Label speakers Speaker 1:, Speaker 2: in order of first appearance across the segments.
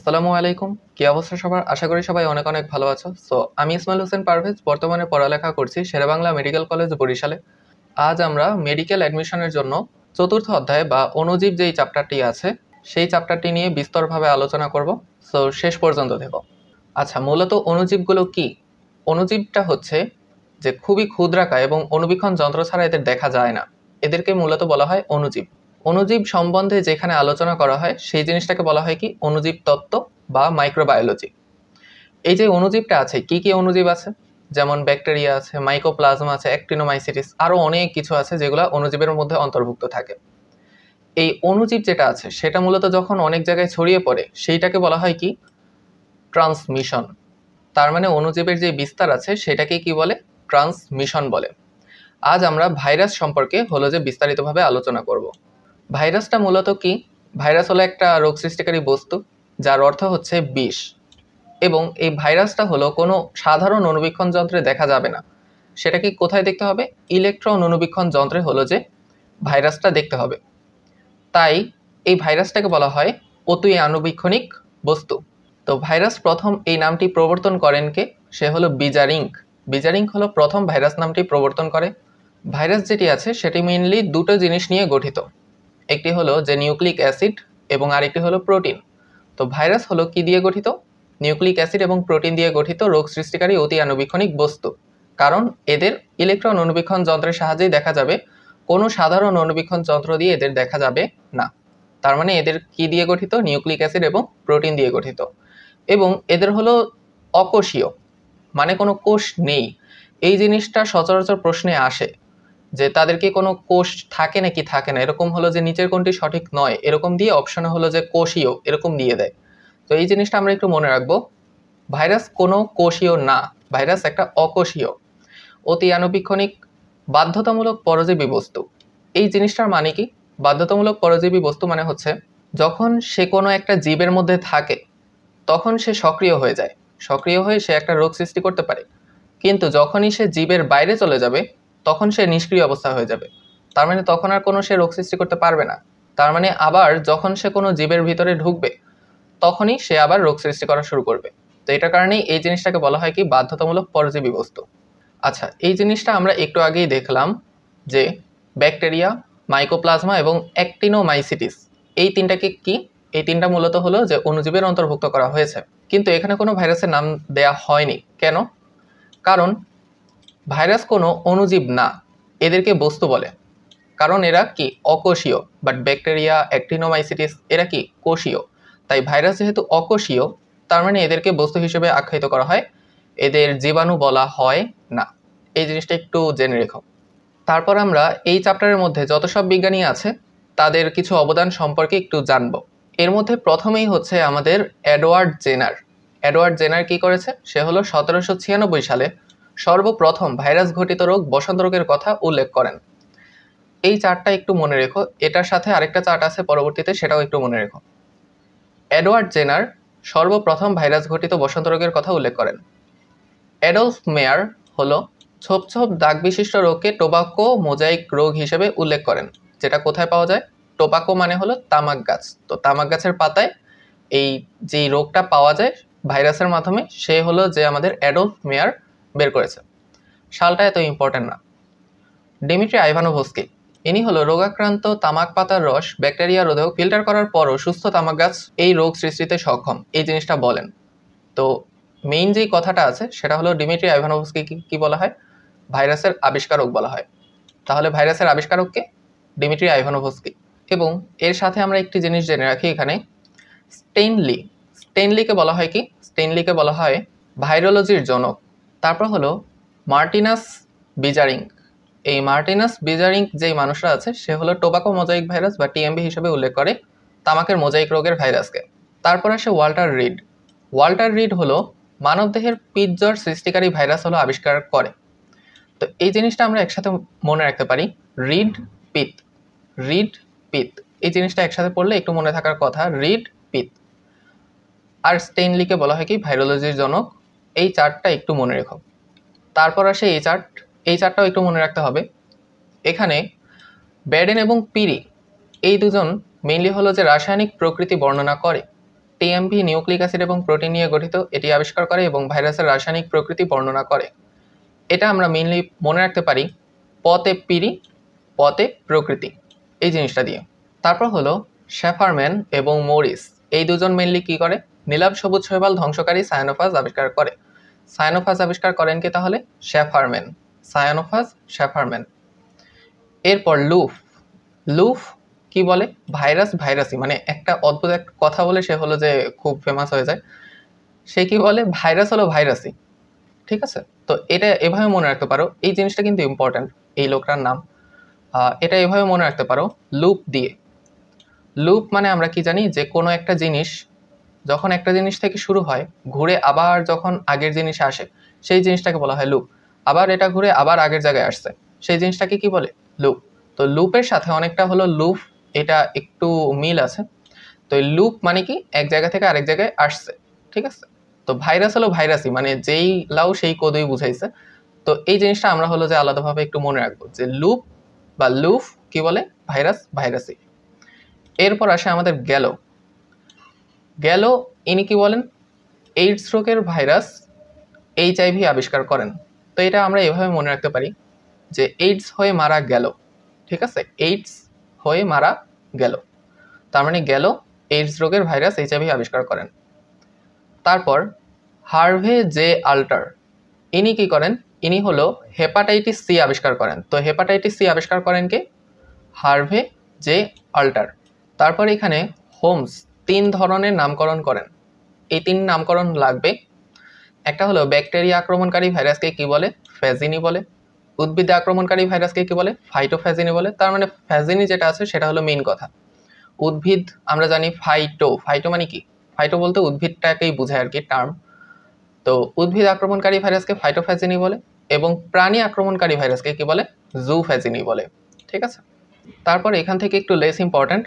Speaker 1: আসসালামু আলাইকুম। কি অবস্থা সবার? আশা করি সবাই অনেক অনেক ভালো আছো। আমি ইসমাইল হোসেন পারভেজ, বর্তমানে পড়ালেখা করছি শেরেবাংলা মেডিকেল কলেজ বরিশালে। আজ আমরা মেডিকেল অ্যাডমিশনের জন্য চতুর্থ অধ্যায় বা অণুজীব যেই চ্যাপ্টারটি আছে সেই চ্যাপ্টারটি নিয়ে বিস্তরভাবে আলোচনা করব। শেষ পর্যন্ত থেকো। আচ্ছা, মূলত অণুজীবগুলো কি? অণুজীবটা হচ্ছে যে খুবই ক্ষুদ্রাকায় এবং অণুবীক্ষণ যন্ত্র ছাড়া এদের দেখা যায় না। এদেরকে মূলত বলা হয় অণুজীব। অণুজীব সম্বন্ধে যেখানে আলোচনা করা হয় সেই জিনিসটাকে বলা হয় কি অণুজীব তত্ত্ব বা মাইক্রোবায়োলজি। এই যে অণুজীবটা আছে, কি কি অণুজীব আছে? যেমন ব্যাকটেরিয়া আছে, মাইকোপ্লাজমা আছে, অ্যাক্টিনোমাইসিটিস, আরো অনেক কিছু আছে যেগুলো অণুজীবের মধ্যে অন্তর্ভুক্ত থাকে। এই অণুজীব যেটা আছে সেটা মূলত যখন অনেক জায়গায় ছড়িয়ে পড়ে সেইটাকে বলা হয় কি ট্রান্সমিশন। তার মানে অণুজীবের যে বিস্তার আছে সেটাকে কি বলে? ট্রান্সমিশন বলে। আজ আমরা ভাইরাস সম্পর্কে হলো যে বিস্তারিতভাবে আলোচনা করব। ভাইরাসটা মূলত কি? ভাইরাস হলো একটা রোগ সৃষ্টিকারী বস্তু যার অর্থ হচ্ছে বিষ, এবং এই ভাইরাসটা হলো কোনো সাধারণ অণুবীক্ষণ যন্ত্রে দেখা যাবে না। সেটাকে কোথায় দেখতে হবে? ইলেকট্রন অণুবীক্ষণ যন্ত্রে হলো যে ভাইরাসটা দেখতে হবে। তাই এই ভাইরাসটাকে বলা হয় অতি আণুবীক্ষণিক বস্তু। তো ভাইরাস প্রথম এই নামটি প্রবর্তন করেন কে? সে হলো বিজারিঙ্ক। বিজারিঙ্ক হলো প্রথম ভাইরাস নামটি প্রবর্তন করে। ভাইরাস যেটি আছে সেটি মেইনলি দুটো জিনিস নিয়ে গঠিত। একটি হলো যে নিউক্লিক অ্যাসিড এবং আরেকটি হলো প্রোটিন। তো ভাইরাস হলো কি দিয়ে গঠিত? নিউক্লিক অ্যাসিড এবং প্রোটিন দিয়ে গঠিত রোগ সৃষ্টিকারী অতি আণুবীক্ষণিক বস্তু। কারণ এদের ইলেকট্রন অণুবীক্ষণ যন্ত্রের সাহায্যেই দেখা যাবে, কোনো সাধারণ অণুবীক্ষণ যন্ত্র দিয়ে এদের দেখা যাবে না। তার মানে এদের কি দিয়ে গঠিত? নিউক্লিক অ্যাসিড এবং প্রোটিন দিয়ে গঠিত। এবং এদের হলো অকোষীয়, মানে কোনো কোষ নেই। এই জিনিসটা সচরাচর প্রশ্নে আসে যে তাদের কি কোনো কোষ থাকে নাকি থাকে না, এরকম হলো যে নিচের কোনটি সঠিক নয় এরকম দিয়ে অপশনে হলো যে কোষীয় এরকম দিয়ে দেয়। তো এই জিনিসটা আমরা একটু মনে রাখবো। ভাইরাস কোনো কোষীয় না, ভাইরাস একটা অকোষীয় অতি আণুবীক্ষণিক বাধ্যতামূলক পরজীবী বস্তু। এই জিনিসটার মানে কি? বাধ্যতামূলক পরজীবী বস্তু মানে হচ্ছে যখন সে কোনো একটা জীবের মধ্যে থাকে তখন সে সক্রিয় হয়ে যায়, সক্রিয় হয়ে সে একটা রোগ সৃষ্টি করতে পারে। কিন্তু যখনই সে জীবের বাইরে চলে যাবে তখন সে নিষ্ক্রিয় অবস্থা হয়ে যাবে। তার মানে তখন আর কোনো সে রোগ সৃষ্টি করতে পারবে না। তার মানে আবার যখন সে কোনো জীবের ভিতরে ঢুকবে তখনই সে আবার রোগ সৃষ্টি করা শুরু করবে। তো এটার কারণেই এই জিনিসটাকে বলা হয় কি বাধ্যতামূলক পরজীবী বস্তু। আচ্ছা, এই জিনিসটা আমরা একটু আগেই দেখলাম যে ব্যাকটেরিয়া, মাইকোপ্লাজমা এবং অ্যাক্টিনোমাইসিটিস, এই তিনটাকে কি? এই তিনটা মূলত হলো যে অণুজীবের অন্তর্ভুক্ত করা হয়েছে, কিন্তু এখানে কোনো ভাইরাসের নাম দেয়া হয়নি। কেন? কারণ ভাইরাস কোনো অণুজীব না, এদেরকে বস্তু বলে। কারণ এরা কি অকোষীয়, বাট ব্যাকটেরিয়া, অ্যাক্টিনোমাইসিটিস এরা কি কোষীয়। তাই ভাইরাস যেহেতু অকোষীয় তার মানে এদেরকে বস্তু হিসেবে আখ্যায়িত করা হয়, এদের জীবাণু বলা হয় না। এই জিনিসটা একটু জেনে রেখো। তারপর আমরা এই চ্যাপ্টারের মধ্যে যত সব বিজ্ঞানী আছে তাদের কিছু অবদান সম্পর্কে একটু জানবো। এর মধ্যে প্রথমেই হচ্ছে আমাদের এডওয়ার্ড জেনার। এডওয়ার্ড জেনার কি করেছে? সে হলো 1796 সালে সর্বপ্রথম ভাইরাস ঘটিত রোগ বসন্ত রোগের কথা উল্লেখ করেন। এই চার্টটা একটু মনে রেখো, এটার সাথে আরেকটা চার্ট আছে পরবর্তীতে, সেটাও একটু মনে রেখো। এডওয়ার্ড জেনার সর্বপ্রথম ভাইরাস ঘটিত বসন্ত রোগের কথা উল্লেখ করেন। অ্যাডলফ মেয়ার হলো ছোপ ছোপ দাগ বিশিষ্ট রোগকে টোবাকো মোজাইক রোগ হিসেবে উল্লেখ করেন, যেটা কোথায় পাওয়া যায়? টোবাকো মানে হলো তামাক গাছ। তো তামাক গাছের পাতায় এই যে রোগটা পাওয়া যায় ভাইরাসের মাধ্যমে, সে হলো যে আমাদের অ্যাডলফ মেয়ার বের করেছে। সালটা এত ইম্পর্টেন্ট না। ডিমিট্রি আইভানোভস্কি, ইনি হলো রোগাক্রান্ত তামাক পাতার রস ব্যাকটেরিয়া রোধক ফিল্টার করার পরও সুস্থ তামাক গাছ এই রোগ সৃষ্টিতে সক্ষম, এই জিনিসটা বলেন। তো মেইন যে কথাটা আছে সেটা হলো ডিমিট্রি আইভানোভস্কি কি বলা হয়? ভাইরাসের আবিষ্কারক বলা হয়। তাহলে ভাইরাসের আবিষ্কারককে? ডিমিট্রি আইভানোভস্কি। এবং এর সাথে আমরা একটি জিনিস জেনে রাখি এখানে, স্টেইনলি। স্টেইনলিকে বলা হয় কি? স্টেইনলিকে বলা হয় ভাইরোলজির জনক। তারপর হলো মার্টিনাস বিজারিঙ্ক। এই মার্টিনাস বিজারিঙ্ক যেই মানুষরা আছে সে হলো টোবাকো মোজাইক ভাইরাস বা টিএমভি হিসেবে উল্লেখ করে তামাকের মোজাইক রোগের ভাইরাসকে। তারপর আসে ওয়াল্টার রিড। ওয়াল্টার রিড হলো মানবদেহের পিতজ্বর সৃষ্টিকারী ভাইরাস হলো আবিষ্কার করে। তো এই জিনিসটা আমরা একসাথে মনে রাখতে পারি, রিড পিত, রিড পিত, এই জিনিসটা একসাথে পড়লে একটু মনে থাকার কথা, রিড পিত। আর স্টেইনলিকে বলা হয় কি ভাইরোলজির জনক। এই চার্টটা একটু মনে রেখো। তারপর আসে এই চার্ট, এই চার্টটাও একটু মনে রাখতে হবে। এখানে ব্যাডেন এবং পিরি এই দুজন মেইনলি হলো যে রাসায়নিক প্রকৃতি বর্ণনা করে। টিএমভি নিউক্লিক অ্যাসিড এবং প্রোটিন নিয়ে গঠিত, এটি আবিষ্কার করে এবং ভাইরাসের রাসায়নিক প্রকৃতি বর্ণনা করে। এটা আমরা মেইনলি মনে রাখতে পারি পতে পিরি পতে প্রকৃতি এই জিনিসটা দিয়ে। তারপর হলো শেফারম্যান এবং মরিস, এই দুজন মেইনলি কি করে, নীলাভ সবুজ শৈবাল ধ্বংসকারী সায়ানোফাজ আবিষ্কার করে। সায়ানোফাজ আবিষ্কার করেন কি তাহলে? শেফারম্যান। সায়ানোফাজ, শেফারম্যান। এরপর লুফ। লুফ কি বলে? ভাইরাস ভাইরাসই, মানে একটা অদ্ভুত একটা কথা বলে সে হলো যে খুব ফেমাস হয়ে যায়। সে কি বলে? ভাইরাস হলো ভাইরাসই। ঠিক আছে, তো এটা এভাবে মনে রাখতে পারো, এই জিনিসটা কিন্তু ইম্পর্ট্যান্ট, এই লোকটার নাম। এটা এভাবে মনে রাখতে পারো লুপ দিয়ে। লুপ মানে আমরা কি জানি, যে কোনো একটা জিনিস যখন একটা জিনিস থেকে শুরু হয়, ঘুরে আবার যখন আগের জিনিসে আসে, সেই জিনিসটাকে বলা হয় লুপ। আবার এটা ঘুরে আবার আগের জায়গায় আসছে, সেই জিনিসটাকে কি বলে? লুপ। তো লুপের সাথে অনেকটা হলো লুপ, এটা একটু মিল আছে। তো এই লুপ মানে কি, এক জায়গা থেকে আরেক জায়গায় আসছে। ঠিক আছে, তো ভাইরাস হলো ভাইরাসই, মানে যেই লাউ সেই কদই বুঝাইছে। তো এই জিনিসটা আমরা হলো যে আলাদাভাবে একটু মনে রাখবো, যে লুপ বা লুফ কি বলে? ভাইরাস ভাইরাসই। এরপর আসে আমাদের গেলো। গেলো ইনি কি বলেন? এইডস রোগের ভাইরাস এইচআইভি আবিষ্কার করেন। তো এটা আমরা এভাবে মনে রাখতে পারি যে এইডস হয়ে মারা গেল। ঠিক আছে, এইডস হয়ে মারা গেল, তার মানে গেল এইডস রোগের ভাইরাস এইচআইভি আবিষ্কার করেন। তারপর হার্ভে জে আল্টার, ইনি কি করেন? ইনি হলো হেপাটাইটিস সি আবিষ্কার করেন। তো হেপাটাইটিস সি আবিষ্কার করেন কে? Harvey J alter. তারপর এখানে হোমস 3 ধরনের নামকরণ করেন। এই 3 নামকরণ লাগবে। একটা হলো ব্যাকটেরিয়া আক্রমণকারী ভাইরাসকে কি বলে? ফ্যাজিনি বলে। উদ্ভিদে আক্রমণকারী ভাইরাসকে কি বলে? ফাইটোফ্যাজিনি বলে। তার মানে ফ্যাজিনি যেটা আছে সেটা হলো মেইন কথা। উদ্ভিদ আমরা জানি ফাইটো, ফাইটো মানে কি? ফাইটো বলতে উদ্ভিদটাকেই বোঝায় আর কি, টার্ম। তো উদ্ভিদ আক্রমণকারী ভাইরাসকে ফাইটোফ্যাজিনি বলে এবং প্রাণী আক্রমণকারী ভাইরাসকে কি বলে? জুফ্যাজিনি বলে। ঠিক আছে, তারপর এখান থেকে একটু লেস ইম্পর্ট্যান্ট,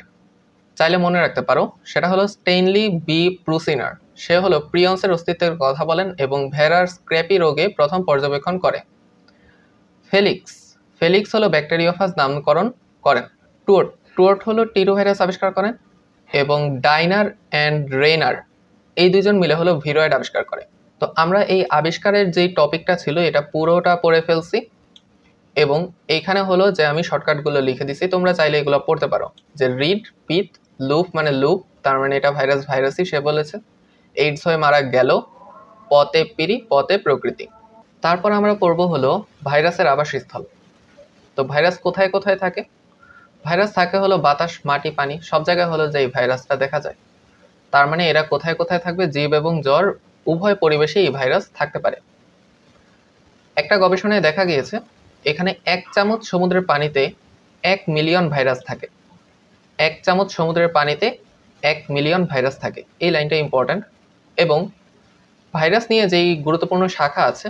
Speaker 1: চাইলে মনে রাখতে পারো, সেটা হলো স্টেইনলি বি প্রুসিনার। সে হলো প্রিয়ন্সের অস্তিত্বের কথা বলেন এবং ভেড়ার স্ক্র্যাপি রোগে প্রথম পর্যবেক্ষণ করে। ফেলিক্স, ফেলিক্স হলো ব্যাকটেরিওফাজ নামকরণ করেন। টুয়ার্ট, টুয়ার্ট হলো টিরো ভাইরাস আবিষ্কার করেন এবং ডাইনার অ্যান্ড রেইনার এই দুজন মিলে হলো ভিরয়েড আবিষ্কার করে। তো আমরা এই আবিষ্কারের যেই টপিকটা ছিল এটা পুরোটা পড়ে ফেলছি এবং এইখানে হলো যে আমি শর্টকাটগুলো লিখে দিছি, তোমরা চাইলে এগুলো পড়তে পারো। যে রিড, পিথ, লুপ মানে লুপ, তার মানে এটা ভাইরাস ভাইরাসই সে বলেছে। এইডস হয়ে মারা গেল, পতে পিরি পতে প্রকৃতি। তারপর আমরা পড়বো হলো ভাইরাসের আবাসস্থল। তো ভাইরাস কোথায় কোথায় থাকে? ভাইরাস থাকে হলো বাতাস, মাটি, পানি, সব জায়গায় হলো যে এই ভাইরাসটা দেখা যায়। তার মানে এরা কোথায় কোথায় থাকবে? জীব এবং জ্বর উভয় পরিবেশে এই ভাইরাস থাকতে পারে। একটা গবেষণায় দেখা গিয়েছে এখানে 1 চামচ সমুদ্রের পানিতে 1 মিলিয়ন ভাইরাস থাকে। 1 চামচ সমুদ্রের পানিতে 1 মিলিয়ন ভাইরাস থাকে, এই লাইনটা ইম্পর্ট্যান্ট। এবং ভাইরাস নিয়ে যেই গুরুত্বপূর্ণ শাখা আছে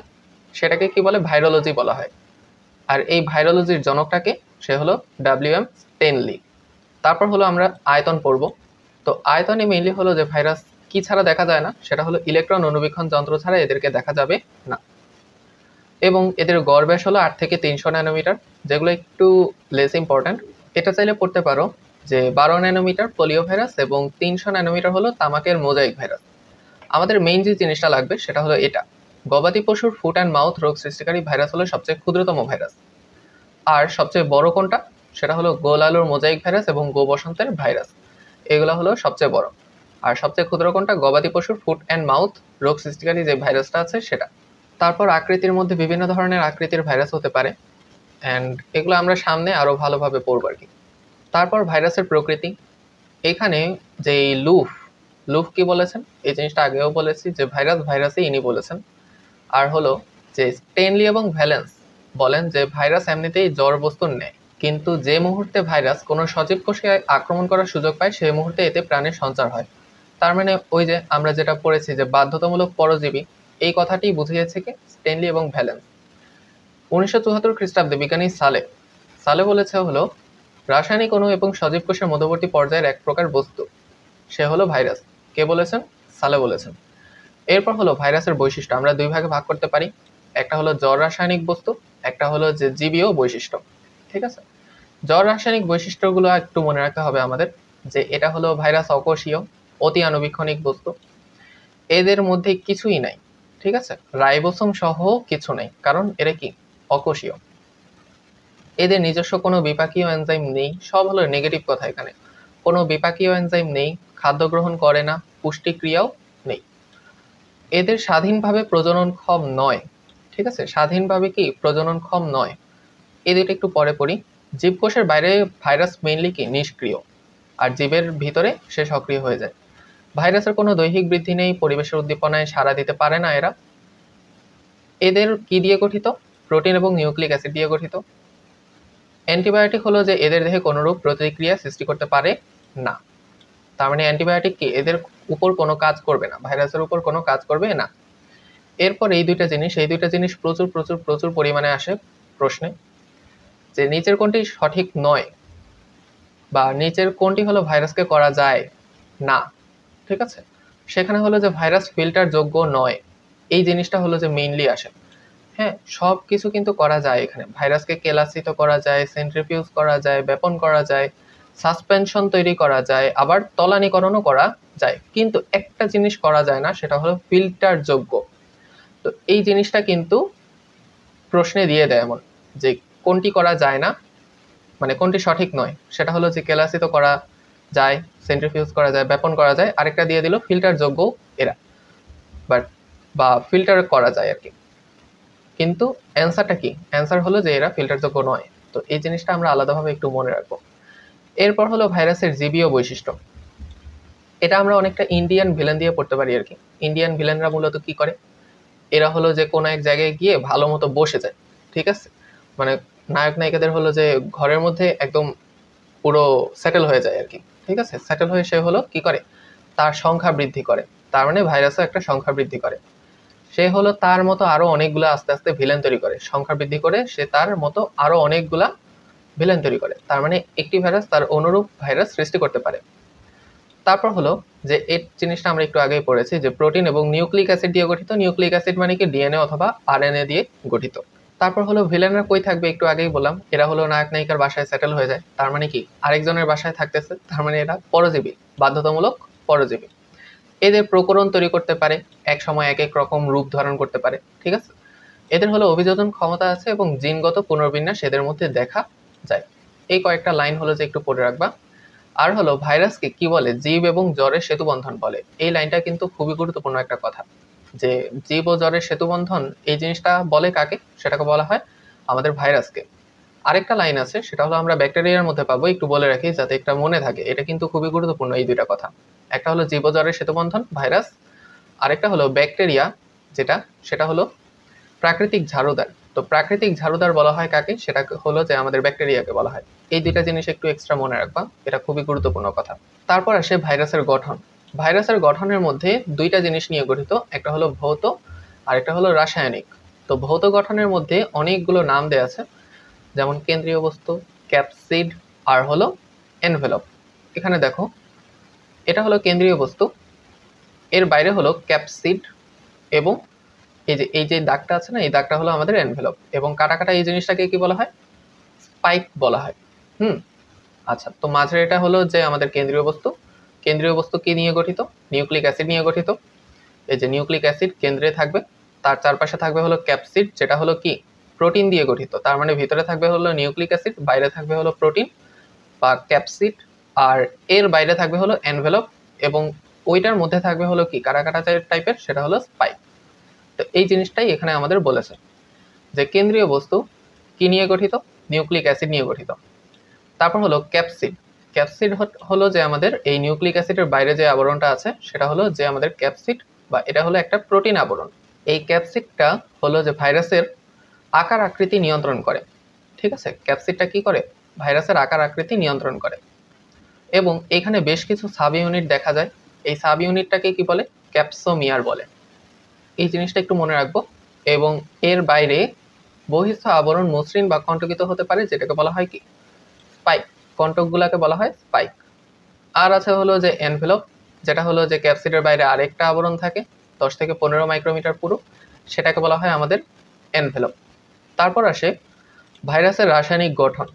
Speaker 1: সেটাকে কি বলে? ভাইরোলজি বলা হয়। আর এই ভাইরোলজির জনকটাকে? সে হলো WM স্টেনলি। তারপর হলো আমরা আয়তন পড়ব। তো আয়তনে মেইনলি হলো যে ভাইরাস কি ছাড়া দেখা যায় না, সেটা হলো ইলেকট্রন অনুবীক্ষণ যন্ত্র ছাড়া এদেরকে দেখা যাবে না। এবং এদের গড় ব্যাস হলো 8 থেকে 300 ন্যানোমিটার, যেগুলো একটু লেস ইম্পর্ট্যান্ট। এটা চাইলে পড়তে পারো যে 12 ন্যানোমিটার পোলিও ভাইরাস এবং 300 ন্যানোমিটার হলো তামাকের মোজাইক ভাইরাস। আমাদের মেইন যে জিনিসটা লাগবে সেটা হলো এটা, গবাদি পশুর ফুট অ্যান্ড মাউথ রোগ সৃষ্টিকারী ভাইরাস হলো সবচেয়ে ক্ষুদ্রতম ভাইরাস। আর সবচেয়ে বড় কোনটা? সেটা হলো গোল আলুর মোজাইক ভাইরাস এবং গো বসন্তের ভাইরাস, এগুলো হলো সবচেয়ে বড়। আর সবচেয়ে ক্ষুদ্র কোনটা? গবাদি পশুর ফুট অ্যান্ড মাউথ রোগ সৃষ্টিকারী যে ভাইরাসটা আছে সেটা। তারপর আকৃতির মধ্যে বিভিন্ন ধরনের আকৃতির ভাইরাস হতে পারে, অ্যান্ড এগুলো আমরা সামনে আরও ভালোভাবে পড়ব আর কি। তারপর ভাইরাসের প্রকৃতি। এখানে যে লুফ, লুফ কি বলেছেন? এই জিনিসটা আগেও বলেছি যে ভাইরাস ভাইরাসই ইনি বলেছেন। আর হলো যে স্টেনলি এবং ভ্যালেন্স বলেন যে ভাইরাস এমনিতেই জড় বস্তুর ন্যায়, কিন্তু যে মুহূর্তে ভাইরাস কোনো সজীব কোষে আক্রমণ করার সুযোগ পায় সেই মুহূর্তে এতে প্রাণের সঞ্চার হয়। তার মানে ওই যে আমরা যেটা পড়েছি যে বাধ্যতামূলক পরজীবী, এই কথাটি বুঝিয়েছে কি? স্টেনলি এবং ভ্যালেন্স। 1974 খ্রিস্টাব্দে বিজ্ঞানী সালে, সালে বলেছে হলো রাসায়নিক অণু এবং সজীব কোষের মধ্যবর্তী পর্যায়ের এক প্রকার বস্তু, সে হলো ভাইরাস। কে বলেছেন? সালে বলেছেন। এরপর হলো ভাইরাসের বৈশিষ্ট্য আমরা 2 ভাগে ভাগ করতে পারি, একটা হলো জড় রাসায়নিক বস্তু, একটা হলো যে জীবীয় বৈশিষ্ট্য। ঠিক আছে, জড় রাসায়নিক বৈশিষ্ট্যগুলো একটু মনে রাখতে হবে আমাদের, যে এটা হলো ভাইরাস অকোষীয়, অতি আণুবীক্ষণিক বস্তু। এদের মধ্যে কিছুই নাই, ঠিক আছে, রাইবোসোম সহ কিছু নেই, কারণ এরা কি অকোষীয়। এদের নিজস্ব কোনো বিপাকীয় এনজাইম নেই, সব হলো নেগেটিভ কথা। এখানে কোনো বিপাকীয় এনজাইম নেই, খাদ্য গ্রহণ করে না, পুষ্টিক্রিয়াও নেই। এদের স্বাধীনভাবে প্রজননক্ষম নয়, ঠিক আছে, স্বাধীনভাবে কি প্রজননক্ষম নয়। এই দুইটা একটু পরে পড়ি। জীবকোষের বাইরে ভাইরাস মেইনলি কি নিষ্ক্রিয়, আর জীবের ভিতরে সে সক্রিয় হয়ে যায়। ভাইরাসের কোনো দৈহিক বৃদ্ধি নেই, পরিবেশের উদ্দীপনায় সাড়া দিতে পারে না এরা। এদের কি দিয়ে গঠিত? প্রোটিন এবং নিউক্লিক অ্যাসিড দিয়ে গঠিত। অ্যান্টিবায়োটিক হলো যে এদের দেহে কোনোরূপ প্রতিক্রিয়া সৃষ্টি করতে পারে না। তার মানে অ্যান্টিবায়োটিক কি এদের উপর কোনো কাজ করবে না, ভাইরাসের উপর কোনো কাজ করবে না। এরপর এই দুইটা জিনিস প্রচুর প্রচুর প্রচুর পরিমাণে আসে প্রশ্নে, যে নিচের কোনটি সঠিক নয়, বা নিচের কোনটি হলো ভাইরাসকে করা যায় না, ঠিক আছে। সেখানে হলো যে ভাইরাস ফিল্টার যোগ্য নয়, এই জিনিসটা হলো যে মেইনলি আসে। হ্যাঁ, সব কিছু কিন্তু করা যায় এখানে। ভাইরাসকে কেলাসিত করা যায়, সেন্ট্রিফিউজ করা যায়, ব্যাপন করা যায়, সাসপেনশন তৈরি করা যায়, আবার তলানিকরণও করা যায়, কিন্তু একটা জিনিস করা যায় না, সেটা হলো ফিল্টার যোগ্য। তো এই জিনিসটা কিন্তু প্রশ্নে দিয়ে দেয় এমন, যে কোনটি করা যায় না, মানে কোনটি সঠিক নয়, সেটা হলো যে কেলাসিত করা যায়, সেন্ট্রিফিউজ করা যায়, ব্যাপন করা যায়, আরেকটা দিয়ে দিল ফিল্টার যোগ্য এরা, বাট বা ফিল্টার করা যায় আর কি। কিন্তু অ্যান্সারটা কি? অ্যান্সার হলো যে এরা ফিল্টারযোগ্য নয়। তো এই জিনিসটা আমরা আলাদাভাবে একটু মনে রাখবো। এরপর হলো ভাইরাসের জীবীয় বৈশিষ্ট্য। এটা আমরা অনেকটা ইন্ডিয়ান ভিলেন দিয়ে পড়তে পারি আর কি। ইন্ডিয়ান ভিলেনরা মূলত কি করে? এরা হলো যে কোনো এক জায়গায় গিয়ে ভালো মতো বসে যায়, ঠিক আছে, মানে নায়ক নায়িকাদের হলো যে ঘরের মধ্যে একদম পুরো সেটেল হয়ে যায় আর কি, ঠিক আছে। সেটেল হয়ে সে হলো কি করে? তার সংখ্যা বৃদ্ধি করে। তার মানে ভাইরাসও একটা সংখ্যা বৃদ্ধি করে। সে হলো তার মতো আরো অনেকগুলা আস্তে আস্তে ভিলেন তৈরি করে, সংখ্যা বৃদ্ধি করে সে তার মতো আরো অনেকগুলা ভিলেন তৈরি করে। তার মানে একটি ভাইরাস তার অনুরূপ ভাইরাস সৃষ্টি করতে পারে। তারপর হলো যে এই জিনিসটা আমরা একটু আগেই পড়েছি, যে প্রোটিন এবং নিউক্লিক অ্যাসিড দিয়ে গঠিত। নিউক্লিক অ্যাসিড মানে কি ডিএনএ অথবা আরএনএ দিয়ে গঠিত। তারপর হলো ভিলেনরা কই থাকবে, একটু আগেই বললাম, এরা হলো নায়ক নায়িকার বাসায় সেটেল হয়ে যায়। তার মানে কি আরেকজনের বাসায় থাকতেছে, তার মানে এরা পরজীবী, বাধ্যতামূলক পরজীবী। এদের প্রকরণ তৈরি করতে পারে, এক সময় এক এক রকম রূপ ধারণ করতে পারে, ঠিক আছে। এদের হলো অভিযোজন ক্ষমতা আছে এবং জিনগত পুনর্বিন্যাস এদের মধ্যে দেখা যায়। এই কয়েকটা লাইন হলো যে একটু পড়ে রাখবা। আর হলো ভাইরাসকে কি বলে? জীব এবং জ্বরের সেতুবন্ধন বলে। এই লাইনটা কিন্তু খুবই গুরুত্বপূর্ণ একটা কথা, যে জীব ও জ্বরের সেতুবন্ধন, এই জিনিসটা বলে কাকে? সেটাকে বলা হয় আমাদের ভাইরাসকে। আরেকটা লাইন আছে, সেটা হলো আমরা ব্যাকটেরিয়ার মধ্যে পাবো, একটু বলে রাখি যাতে একটা মনে থাকে। এটা কিন্তু খুবই গুরুত্বপূর্ণ এই দুইটা কথা। একটা হলো জীব ও জ্বরের সেতুবন্ধন ভাইরাস, আরেকটা হলো ব্যাকটেরিয়া, যেটা সেটা হলো প্রাকৃতিক ঝাড়ুদার। তো প্রাকৃতিক ঝাড়ুদার বলা হয় কাকে? সেটা হলো যে আমাদের ব্যাকটেরিয়াকে বলা হয়। এই দুইটা জিনিস একটু এক্সট্রা মনে রাখবা, এটা খুবই গুরুত্বপূর্ণ কথা। তারপর আসে ভাইরাসের গঠন। ভাইরাসের গঠনের মধ্যে দুইটা জিনিস নিয়ে গঠিত, একটা হলো ভৌত আর একটা হলো রাসায়নিক। তো ভৌত গঠনের মধ্যে অনেকগুলো নাম দেয়া আছে, যেমন কেন্দ্রীয় বস্তু, ক্যাপসিড, আর হলো এনভেলপ। এখানে দেখো, এটা হলো কেন্দ্রীয় বস্তু, এর বাইরে হলো ক্যাপসিড, এবং এই যে দাগটা আছে না, এই দাগটা হলো আমাদের এনভেলপ, এবং কাটা কাটা এই জিনিসটাকে কি বলা হয়? স্পাইক বলা হয়। হুম, আচ্ছা, তো মাঝের এটা হলো যে আমাদের কেন্দ্রীয় বস্তু। কেন্দ্রীয় বস্তু কি নিয়ে গঠিত? নিউক্লিক অ্যাসিড নিয়ে গঠিত। এই যে নিউক্লিক অ্যাসিড কেন্দ্রে থাকবে, তার চারপাশে থাকবে হলো ক্যাপসিড, যেটা হলো কি প্রোটিন দিয়ে গঠিত। তার মানে ভিতরে থাকবে হলো নিউক্লিক অ্যাসিড, বাইরে থাকবে হলো প্রোটিন বা ক্যাপসিড, আর এর বাইরে থাকবে হলো এনভেলপ, এবং ওইটার মধ্যে থাকবে হলো কি কাটা কাটা টাইপের, সেটা হলো স্পাইক। তো এই জিনিসটাই এখানে আমাদের বলেছে, যে কেন্দ্রীয় বস্তু কি নিয়ে গঠিত? নিউক্লিক অ্যাসিড নিয়ে গঠিত। তারপর হলো ক্যাপসিড। ক্যাপসিড হলো যে আমাদের এই নিউক্লিক অ্যাসিডের বাইরে যে আবরণটা আছে, সেটা হলো যে আমাদের ক্যাপসিড, বা এটা হলো একটা প্রোটিন আবরণ। এই ক্যাপসিডটা হলো যে ভাইরাসের আকার আকৃতি নিয়ন্ত্রণ করে, ঠিক আছে। ক্যাপসিডটা কি করে? ভাইরাসের আকার আকৃতি নিয়ন্ত্রণ করে। এবং এখানে বেশ কিছু সাব ইউনিট দেখা যায়। এই সাব ইউনিটটাকে কি বলে? ক্যাপসোমিয়ার বলে। এই জিনিসটা একটু মনে রাখবো। এবং এর বাইরে বহিস্থ আবরণ মসৃণ বা কণ্টকিত হতে পারে, যেটাকে বলা হয় কি স্পাইক। কণ্টকগুলাকে বলা হয় স্পাইক। আর আছে হলো যে এনভেলপ, যেটা হলো যে ক্যাপসিডের বাইরে আরেকটা আবরণ থাকে 10 থেকে 15 মাইক্রোমিটার পুরো, সেটাকে বলা হয় আমাদের এনভেলপ। তারপর আসে ভাইরাসের রাসায়নিক গঠন।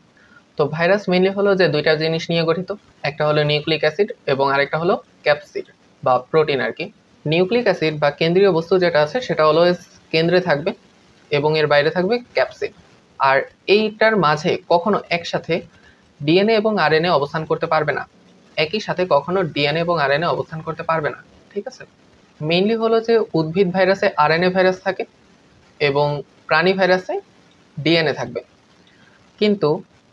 Speaker 1: তো ভাইরাস মেইনলি হলো যে দুইটা জিনিস নিয়ে গঠিত, একটা হলো নিউক্লিক অ্যাসিড এবং আরেকটা হলো ক্যাপসিড বা প্রোটিন আর কি। নিউক্লিক অ্যাসিড বা কেন্দ্রীয় বস্তু যেটা আছে সেটা অলওয়েজ কেন্দ্রে থাকবে এবং এর বাইরে থাকবে ক্যাপসিড। আর এইটার মাঝে কখনো একসাথে ডিএনএ এবং আরএনএ অবস্থান করতে পারবে না, একই সাথে কখনো ডিএনএ এবং আরএনএ অবস্থান করতে পারবে না, ঠিক আছে। মেইনলি হলো যে উদ্ভিদ ভাইরাসে আরএনএ ভাইরাস থাকে এবং প্রাণী ভাইরাসে ডিএনএ থাকবে। কিন্তু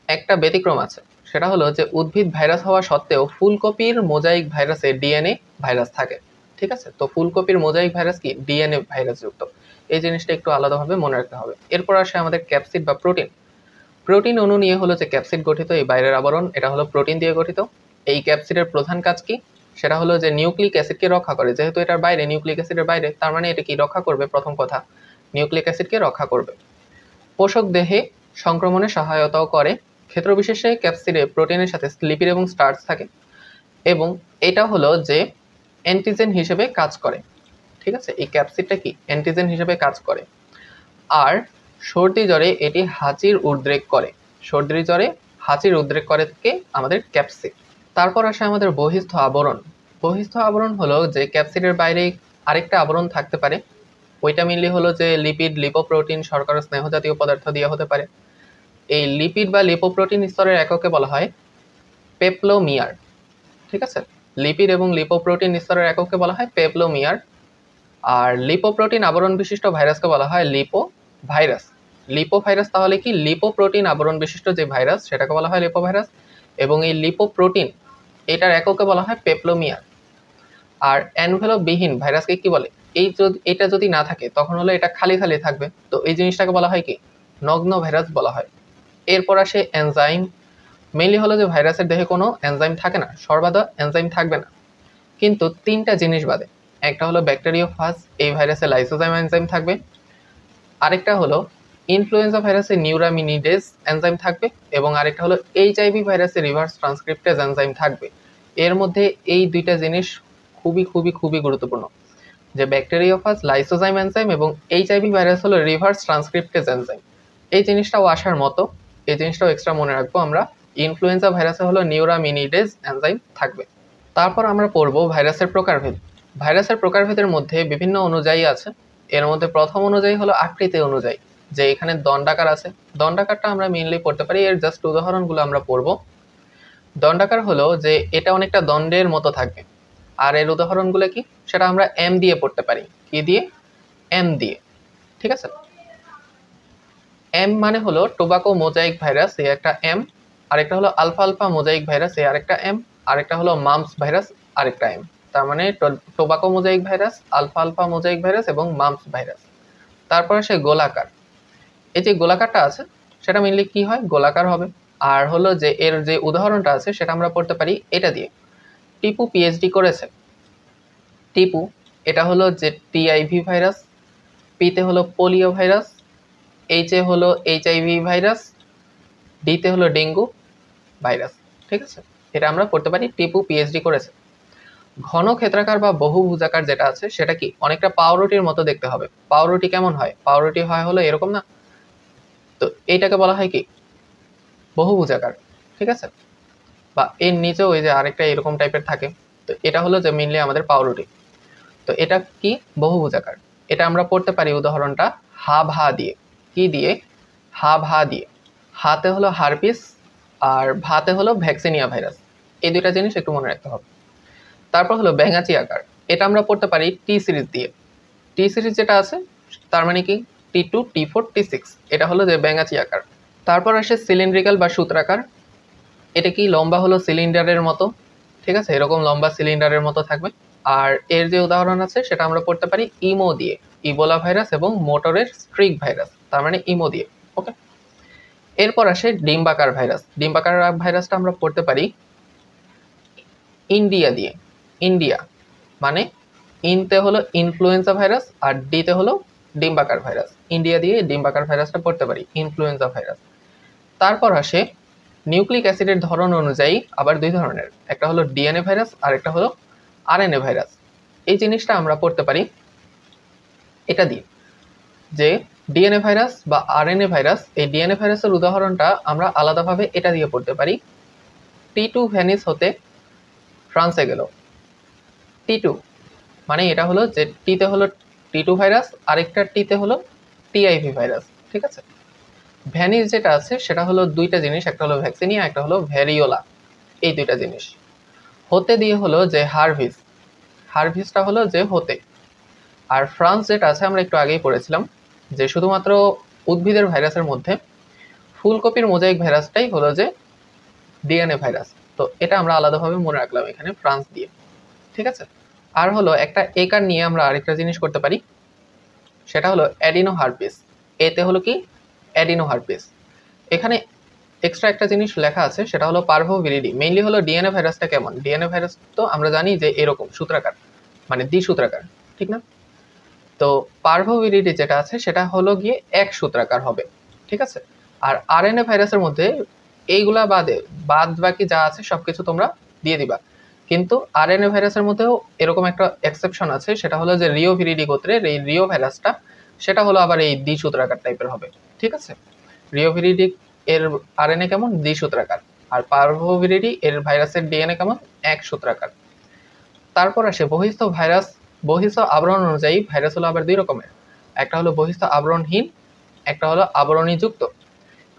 Speaker 1: একটা ব্যতিক্রম আছে, সেটা হলো যে উদ্ভিদ ভাইরাস হওয়া সত্ত্বেও ফুলকপির মোজাইক ভাইরাসে ডিএনএ ভাইরাস থাকে, ঠিক আছে। তো ফুলকপির মোজাইক ভাইরাস কি ডিএনএ ভাইরাস যুক্ত, এই জিনিসটা একটু আলাদাভাবে মনে রাখতে হবে। এরপর আসে আমাদের ক্যাপসিড বা প্রোটিন। প্রোটিন অণু নিয়ে হলো যে ক্যাপসিড গঠিত, এই বাইরের আবরণ এটা হলো প্রোটিন দিয়ে গঠিত। এই ক্যাপসিডের প্রধান কাজ কি, সেটা হলো যে নিউক্লিক অ্যাসিডকে রক্ষা করে। যেহেতু এটার বাইরে, নিউক্লিক অ্যাসিডের বাইরে, তার মানে এটা কি রক্ষা করবে, প্রথম কথা নিউক্লিক অ্যাসিডকে রক্ষা করবে। পোষক দেহে সংক্রমণে সহায়তাও করে। ক্ষেত্র বিশেষে ক্যাপসিডে প্রোটিনের সাথে লিপিড এবং স্টার্চ থাকে এবং এটা হলো যে অ্যান্টিজেন হিসেবে কাজ করে, ঠিক আছে। এই ক্যাপসিডটা কি অ্যান্টিজেন হিসেবে কাজ করে। আর সর্দি জ্বরে এটি হাঁচির উদ্রেক করে, সর্দির জ্বরে হাঁচির উদ্রেক করে থেকে আমাদের ক্যাপসিড। তারপর আসে আমাদের বহিস্থ আবরণ। বহিস্থ আবরণ হলো যে ক্যাপসিডের বাইরে আরেকটা আবরণ থাকতে পারে, ওইটা মেনলি হলো যে লিপিড, লিপোপ্রোটিন, শর্করা, স্নেহ জাতীয় পদার্থ দিয়ে হতে পারে। এই লিপিড বা লিপোপ্রোটিন স্তরের এককে বলা হয় পেপলোমিয়ার, ঠিক আছে। লিপিড এবং লিপোপ্রোটিন স্তরের এককে বলা হয় পেপলোমিয়ার। আর লিপোপ্রোটিন আবরণ বিশিষ্ট ভাইরাসকে বলা হয় লিপো ভাইরাস। লিপো ভাইরাস তাহলে কি, লিপোপ্রোটিন আবরণ বিশিষ্ট যে ভাইরাস সেটাকে বলা হয় লিপো ভাইরাস, এবং এই লিপোপ্রোটিন এটার এককে বলা হয় পেপলোমিয়ার। আর এনভেলপ বিহীন ভাইরাসকে কি বলে, এটা যদি না থাকে তখন হলো এটা খালি খালি থাকবে, তো এই জিনিসটাকে বলা হয় কি নগ্ন ভাইরাস বলা হয়। এরপর আসে এনজাইম। মেইনলি হলো যে ভাইরাসের দেহে কোনো এনজাইম থাকে না, সর্বদা এনজাইম থাকবে না, কিন্তু তিনটা জিনিস বাদে। একটা হলো ব্যাকটেরিওফাজ, এই ভাইরাসে লাইসোজাইম এনজাইম থাকবে। আরেকটা হলো ইনফ্লুয়েঞ্জা ভাইরাসে নিউরামিনিডেজ এনজাইম থাকবে, এবং আরেকটা হলো এইচআইভি ভাইরাসে রিভার্স ট্রান্সক্রিপ্টেজ এনজাইম থাকবে। এর মধ্যে এই দুইটা জিনিস খুবই খুবই খুবই গুরুত্বপূর্ণ, যে ব্যাকটেরিওফাজ লাইসোজাইম এনজাইম এবং এইচআইভি ভাইরাস হলো রিভার্স ট্রান্সক্রিপ্টেজ এনজাইম। এই জিনিসটাও আসার মতো, এই জিনিসটাও এক্সট্রা মনে রাখবো আমরা। ইনফ্লুয়েঞ্জা ভাইরাসে হলো নিউরামিনিডেজ এনজাইম থাকবে। তারপর আমরা পড়বো ভাইরাসের প্রকারভেদ। ভাইরাসের প্রকারভেদের মধ্যে বিভিন্ন অনুযায়ী আছে। এর মধ্যে প্রথম অনুযায়ী হলো আকৃতি অনুযায়ী, যে এখানে দণ্ডাকার আছে। দণ্ডাকারটা আমরা মেইনলি পড়তে পারি, এর জাস্ট উদাহরণগুলো আমরা পড়বো। দণ্ডাকার হলো যে এটা অনেকটা দণ্ডের মতো থাকবে। আর এর উদাহরণগুলো কি, সেটা আমরা এম দিয়ে পড়তে পারি। কি দিয়ে, এম দিয়ে, ঠিক আছে। এম মানে হলো টোবাকো মোজাইক ভাইরাস, এই একটা এম। আরেকটা হলো আলফা আলফা মোজাইক ভাইরাস, এই আরেকটা এম। আরেকটা হলো মাম্পস ভাইরাস, আরেকটা এম। তার মানে tobacco mosaic virus, alpha alpha mosaic virus এবং মাম্পস ভাইরাস। তারপর আসে গোলাকার। এই যে গোলাকারটা আছে সেটা মেইনলি কি হয়, গোলাকার হবে। আর হলো যে এর যে উদাহরণটা আছে সেটা আমরা পড়তে পারি এটা দিয়ে। টিপু পিএইচডি করেছে। টিপু এটা হলো যে টিআইভি ভাইরাস, পিতে হলো পোলিও ভাইরাস, এইচে হলো এইচআইভি ভাইরাস, ডিতে হলো ডেঙ্গু ভাইরাস, ঠিক আছে। এটা আমরা পড়তে পারি টিপু পিএইচডি করেছে। ঘন ক্ষেত্রাকার বা বহুভুজাকার যেটা আছে সেটা কি, অনেকটা পাউরুটির মতো দেখতে হবে। পাউরুটি কেমন হয়, পাউরুটি হয় হলো এরকম না, তো এইটাকে বলা হয় কি বহুভুজাকার, ঠিক আছে। বা এর নিচেও ওই যে আরেকটা এরকম টাইপের থাকে, তো এটা হলো যে মেইনলি আমাদের পাউরুটি। তো এটা কি বহুভুজাকার। এটা আমরা পড়তে পারি উদাহরণটা হা ভা দিয়ে। কি দিয়ে, হা ভা দিয়ে। হাতে হলো হারপিস আর ভাতে হলো ভ্যাকসিনিয়া ভাইরাস। এই দুইটা জিনিস একটু মনে রাখতে হবে। তারপর হলো ব্যাঙাচি আকার, এটা আমরা পড়তে পারি টি সিরিজ দিয়ে। টি সিরিজ যেটা আছে তার মানে কি T2, T4, T6, এটা হলো যে ব্যাঙাচি আকার। তারপর আসে সিলিন্ড্রিক্যাল বা সূত্রাকার। এটা কি লম্বা হলো সিলিন্ডারের মতো, ঠিক আছে, এরকম লম্বা সিলিন্ডারের মতো থাকবে। আর এর যে উদাহরণ আছে সেটা আমরা পড়তে পারি ইমো দিয়ে, ইবোলা ভাইরাস এবং মোটরের স্ট্রিক ভাইরাস, তার মানে ইমো দিয়ে, ওকে। এরপর আসে ডিম্বাকার ভাইরাস। ডিম্বাকার ভাইরাসটা আমরা পড়তে পারি ইন্ডিয়া দিয়ে। ইন্ডিয়া মানে ইনতে হলো ইনফ্লুয়েঞ্জা ভাইরাস আর ডিতে হলো ডিম্বাকার ভাইরাস। ইন্ডিয়া দিয়ে ডিম্বাকার ভাইরাসটা পড়তে পারি, ইনফ্লুয়েঞ্জা ভাইরাস। তারপর আসে নিউক্লিক অ্যাসিডের ধরন অনুযায়ী আবার দুই ধরনের, একটা হলো ডিএনএ ভাইরাস আর একটা হলো আরএনএ ভাইরাস। এই জিনিসটা আমরা পড়তে পারি এটা দিয়ে, যে ডিএনএ ভাইরাস বা আরএনএ ভাইরাস। এই ডিএনএ ভাইরাসের উদাহরণটা আমরা আলাদাভাবে এটা দিয়ে পড়তে পারি। T2 ভ্যানিস হতে ফ্রান্সে গেল। T2, মানে এটা হলো যে টিতে হলো T2 ভাইরাস, আরেকটা টিতে হলো টিআইভি ভাইরাস। ঠিক আছে, ভ্যানিস যেটা আছে সেটা হলো দুইটা জিনিস, একটা হলো ভ্যাকসিনিয়া, একটা হলো ভ্যারিওলা। এই দুইটা জিনিস। হতে দিয়ে হলো যে হারভিস, হারভিসটা হলো যে হতে। আর ফ্রান্স যেটা আছে আমরা একটু আগেই পড়েছিলাম যে শুধুমাত্র উদ্ভিদের ভাইরাসের মধ্যে ফুলকপির মোজাইক ভাইরাসটাই হলো যে ডিএনএ ভাইরাস। তো এটা আমরা আলাদাভাবে মনে রাখলাম এখানে ফ্রান্স দিয়ে। ঠিক আছে, আর হলো একটা একার নিয়ে আমরা আরেকটা জিনিস করতে পারি, সেটা হলো অ্যাডিনো হারপিস। এতে হলো কি অ্যাডিনো হারপিস। এখানে এক্সট্রা একটা জিনিস লেখা আছে, সেটা হলো পার্ভোভিরিডি। মেইনলি হলো ডিএনএ ভাইরাসটা কেমন, ডিএনএ ভাইরাস তো আমরা জানি যে এরকম সূত্রাকার, মানে দ্বিসূত্রাকার, ঠিক না? তো পার্ভোভিরিডি যেটা আছে সেটা হলো গিয়ে এক সূত্রাকার হবে। ঠিক আছে, আর আরএনএ ভাইরাসের মধ্যে এইগুলা বাদ বাকি যা আছে সবকিছু তোমরা দিয়ে দিবা। কিন্তু আরএনএ ভাইরাসের মধ্যেও এরকম একটা এক্সেপশন আছে, সেটা হলো যে রিওভিরিডি গোত্রের এই রিও ভাইরাসটা, সেটা হলো আবার এই দ্বিসূত্রাকার টাইপের হবে। ঠিক আছে, রিওভিরিডি এর আরএনএ কেমন, দ্বিসূত্রাকার, আর পার্ভোভিরিডি এর ভাইরাসের ডিএনএ কেমন, এক সূত্রাকার। তারপর আসে বহিস্থ ভাইরাস। বহিস্থ আবরণ অনুযায়ী ভাইরাস হলো আবার দুই রকমের, একটা হলো বহিস্থ আবরণহীন, একটা হলো আবরণীযুক্ত।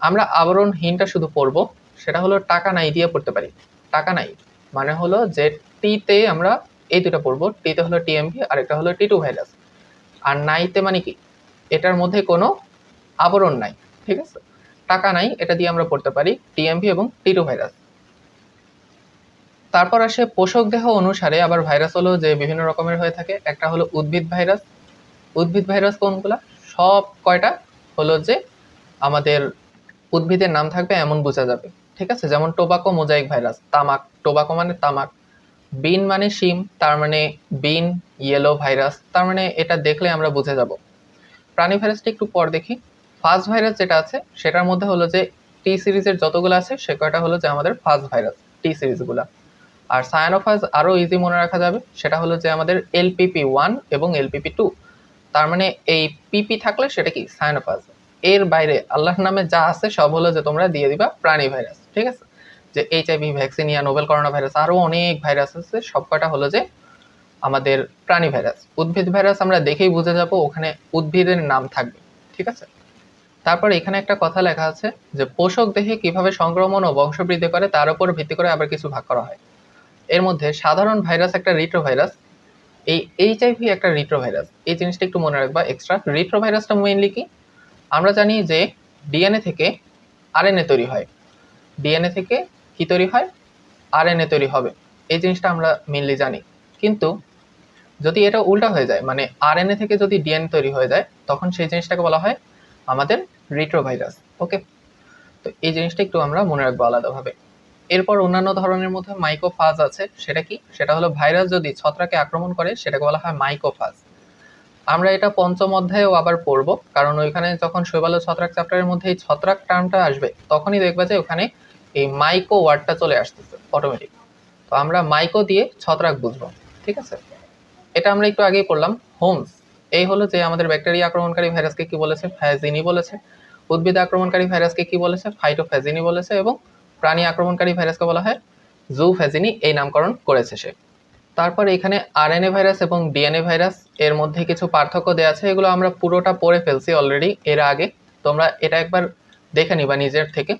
Speaker 1: আমরা আবরণহীনটা শুধু পড়ব, সেটা হলো টাকা নাই দিয়ে পড়তে পারি। টাকা নাই মানে হলো যে টিতে আমরা এই দুটো পড়বো, টিতে হলো টিএমভি আর একটা হলো T2 ভাইরাস। আর নাইতে মানে কি, এটার মধ্যে কোনো আবরণ নাই। ঠিক আছে, টাকা নাই, এটা দিয়ে আমরা পড়তে পারি টিএমভি এবং T2 ভাইরাস। তারপর আসে পোষক দেহ অনুসারে আবার ভাইরাস হলো যে বিভিন্ন রকমের হয়ে থাকে। একটা হলো উদ্ভিদ ভাইরাস। উদ্ভিদ ভাইরাস কোনগুলা, সব কয়টা হলো যে আমাদের উদ্ভিদের নাম থাকবে এমন বোঝা যাবে। ঠিক আছে, যেমন টোবাকো মোজাইক ভাইরাস, তামাক, টোবাকো মানে তামাক, বিন মানে শিম, তার মানে বিন ইয়েলো ভাইরাস, তার মানে এটা দেখলে আমরা বুঝে যাব। প্রাণী ভাইরাসটা একটু পর দেখি। ফাজ ভাইরাস যেটা আছে সেটার মধ্যে হলো যে টি সিরিজের যতগুলো আছে সে কয়টা হলো যে আমাদের ফাজ ভাইরাস, টি সিরিজগুলা। আর সায়ানোফাজ আরও ইজি মনে রাখা যাবে, সেটা হলো যে আমাদের LPP1 এবং LPP2। তার মানে এই পিপি থাকলে সেটা কি সায়ানোফাজ। এর বাইরে আল্লাহর নামে যা আছে সব হলো যে তোমরা দিয়ে দিবা প্রাণী ভাইরাস। ঠিক আছে, যে HIV, vaccinia, novel corona virus, আরও অনেক ভাইরাস আছে, সব কটা হলো যে আমাদের প্রাণী ভাইরাস। উদ্ভিদ ভাইরাস আমরা দেখেই বুঝে যাব, ওখানে উদ্ভিদের নাম থাকবে। ঠিক আছে, তারপর এখানে একটা কথা লেখা আছে যে পোষক দেহে কিভাবে সংক্রমণ ও বংশবৃদ্ধি করে তার উপর ভিত্তি করে আবার কিছু ভাগ করা হয়। এর মধ্যে সাধারণ ভাইরাস একটা রিট্রোভাইরাস, এই HIV একটা রিট্রোভাইরাস। এই জিনিসটা একটু মনে রাখবা এক্সট্রা। রিট্রোভাইরাসটা মেইনলি কি, আমরা জানি যে ডিএনএ থেকে আরএনএ তৈরি হয়, ডিএনএ থেকে কি তৈরি হয়, আরএনএ তৈরি হবে। এই জিনিসটা আমরা মেইনলি জানি। কিন্তু যদি এটা উল্টা হয়ে যায়, মানে আরএনএ থেকে যদি ডিএনএ তৈরি হয়ে যায়, তখন সেই জিনিসটাকে বলা হয় আমাদের রিট্রোভাইরাস। ওকে, তো এই জিনিসটা একটু আমরা মনে রাখবো আলাদাভাবে। এরপর অন্যান্য ধরনের মধ্যে মাইকোফাজ আছে। সেটা কি, সেটা হলো ভাইরাস যদি ছত্রাকে আক্রমণ করে সেটাকে বলা হয় মাইকোফাজ। আমরা এটা পঞ্চম অধ্যায়েও আবার পড়ব, কারণ ওইখানে যখন শৈবাল ও ছত্রাক চ্যাপ্টারের মধ্যে এই ছত্রাক টার্মটা আসবে তখনই দেখবা যে ওখানে এই মাইকো ওয়ার্ডটা চলে আসতেছে অটোমেটিক। তো আমরা মাইকো দিয়ে ছত্রাক বুঝবো। ঠিক আছে, এটা আমরা একটু আগেই পড়লাম। হোমস, এই হলো যে আমাদের ব্যাকটেরিয়া আক্রমণকারী ভাইরাসকে কি বলেছে, ফ্যাজিনি বলেছে। উদ্ভিদ আক্রমণকারী ভাইরাসকে কি বলেছে, ফাইটোফ্যাজিনি বলেছে। এবং প্রাণী আক্রমণকারী ভাইরাসকে বলা হয় জুফ্যাজিনি, এই নামকরণ করেছে সে। তারপর এখানে আরএনএ ভাইরাস এবং ডিএনএ ভাইরাস এর মধ্যে কিছু পার্থক্য দেওয়া আছে, এগুলো আমরা পুরোটা পড়ে ফেলছি অলরেডি এর আগে। তোমরা এটা একবার দেখে নিবা নিজের থেকে।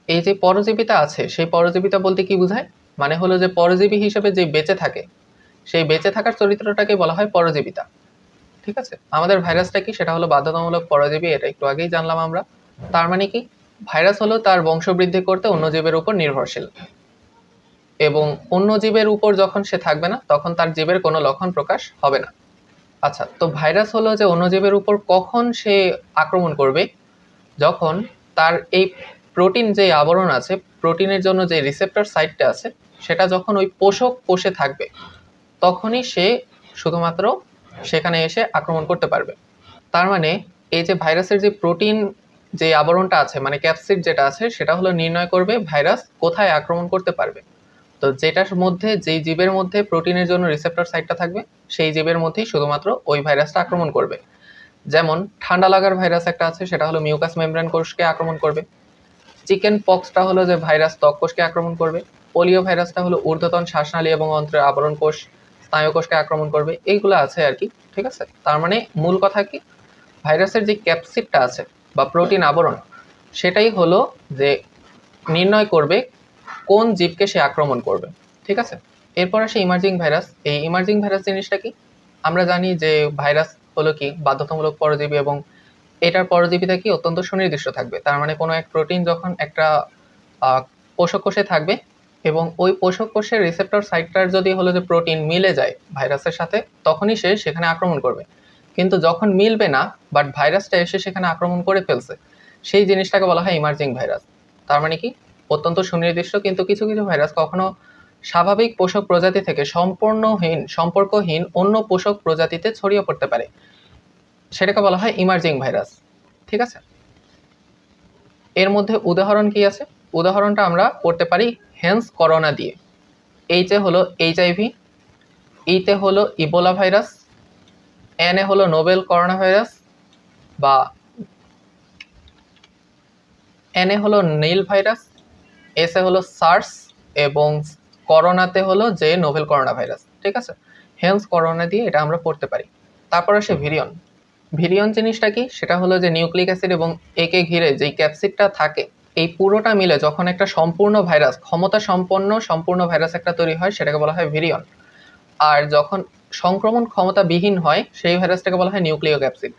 Speaker 1: এই যে পরজীবিতা আছে, সেই পরজীবিতা বলতে কি বোঝায়, মানে হলো যে পরজীবী হিসেবে যে বেঁচে থাকে, সেই বেঁচে থাকার চরিত্রটাকে বলা হয় পরজীবিতা। ঠিক আছে, আমাদের ভাইরাসটা কি, সেটা হলো বাধ্যতামূলক পরজীবী, এটা একটু আগেই জানলাম আমরা। তার মানে কি, ভাইরাস হলো তার বংশবৃদ্ধি করতে অন্য জীবের উপর নির্ভরশীল, এবং অন্য জীবের উপর যখন সে থাকবে না তখন তার জীবের কোনো লক্ষণ প্রকাশ হবে না। আচ্ছা, তো ভাইরাস হলো যে অন্য জীবের উপর কখন সে আক্রমণ করবে, যখন তার এই প্রোটিন যে আবরণ আছে, প্রোটিনের জন্য যে রিসেপ্টর সাইটটা আছে, সেটা যখন ওই পোষক কোষে থাকবে তখনই সে শুধুমাত্র সেখানে এসে আক্রমণ করতে পারবে। তার মানে এই যে ভাইরাসের যে প্রোটিন যে আবরণটা আছে, মানে ক্যাপসিড যেটা আছে, সেটা হলো নির্ণয় করবে ভাইরাস কোথায় আক্রমণ করতে পারবে। তো যেটার মধ্যে, যেই জীবের মধ্যে প্রোটিনের জন্য রিসেপ্টর সাইটটা থাকবে, সেই জীবের মধ্যেই শুধুমাত্র ওই ভাইরাসটা আক্রমণ করবে। যেমন ঠান্ডা লাগার ভাইরাস একটা আছে, সেটা হলো মিউকাস মেমব্রেন কোষকে আক্রমণ করবে। চিকেন পক্সটা হলো যে ভাইরাস ত্বক কোষকে আক্রমণ করবে। পোলিও ভাইরাসটা হলো ঊর্ধ্বতন শ্বাসনালী এবং অন্ত্রের আবরণ কোষ। স্নায়ুকোষকে আক্রমণ করবে, এইগুলো আছে আর কি। ঠিক আছে, তার মানে মূল কথা কি, ভাইরাসের যে ক্যাপসিডটা আছে বা প্রোটিন আবরণ, সেটাই হলো যে নির্ণয় করবে কোন জীবকে সে আক্রমণ করবে। ঠিক আছে, এরপর আসে ইমার্জিং ভাইরাস। এই ইমার্জিং ভাইরাস জিনিসটা কি, আমরা জানি যে ভাইরাস হলো কি বাধ্যতামূলক পরজীবী, এবং এটার পরজীবীটা কি অত্যন্ত সুনির্দিষ্ট থাকবে। তার মানে কোনো এক প্রোটিন যখন একটা পোষক কোষে থাকবে এবং ওই পোষক কোষের রিসেপ্টর সাইটটার যদি হলো যে প্রোটিন মিলে যায় ভাইরাসের সাথে, তখনই সে সেখানে আক্রমণ করবে। কিন্তু যখন মিলবে না, বাট ভাইরাসটা এসে সেখানে আক্রমণ করে ফেলছে, সেই জিনিসটাকে বলা হয় ইমার্জিং ভাইরাস। তার মানে কি অত্যন্ত সুনির্দিষ্ট, কিন্তু কিছু কিছু ভাইরাস কখনো স্বাভাবিক পোষক প্রজাতি থেকে সম্পর্কহীন অন্য পোষক প্রজাতিতে ছড়িয়ে পড়তে পারে, সেটাকে বলা হয় ইমার্জিং ভাইরাস। ঠিক আছে, এর মধ্যে উদাহরণ কি আছে, উদাহরণটা আমরা করতে পারি হেন্স করোনা দিয়ে। এইচে হলো HIV, ইতে হলো ইবোলা ভাইরাস, এনে হলো নোবেল করোনা ভাইরাস বা এনে হলো নীল ভাইরাস, এসে হলো সার্স, এবং করোনাতে হলো যে নোভেল করোনা ভাইরাস। ঠিক আছে, হেন্স করোনা দিয়ে এটা আমরা পড়তে পারি। তারপর আসে ভিরিয়ন। ভিরিয়ন জিনিসটা কি, সেটা হলো যে নিউক্লিক অ্যাসিড এবং একে ঘিরে যেই ক্যাপসিডটা থাকে, এই পুরোটা মিলে যখন একটা সম্পূর্ণ ভাইরাস, ক্ষমতা সম্পূর্ণ ভাইরাস একটা তৈরি হয়, সেটাকে বলা হয় ভিরিয়ন। আর যখন সংক্রমণ ক্ষমতাবিহীন হয়, সেই ভাইরাসটাকে বলা হয় নিউক্লিয় ক্যাপসিড।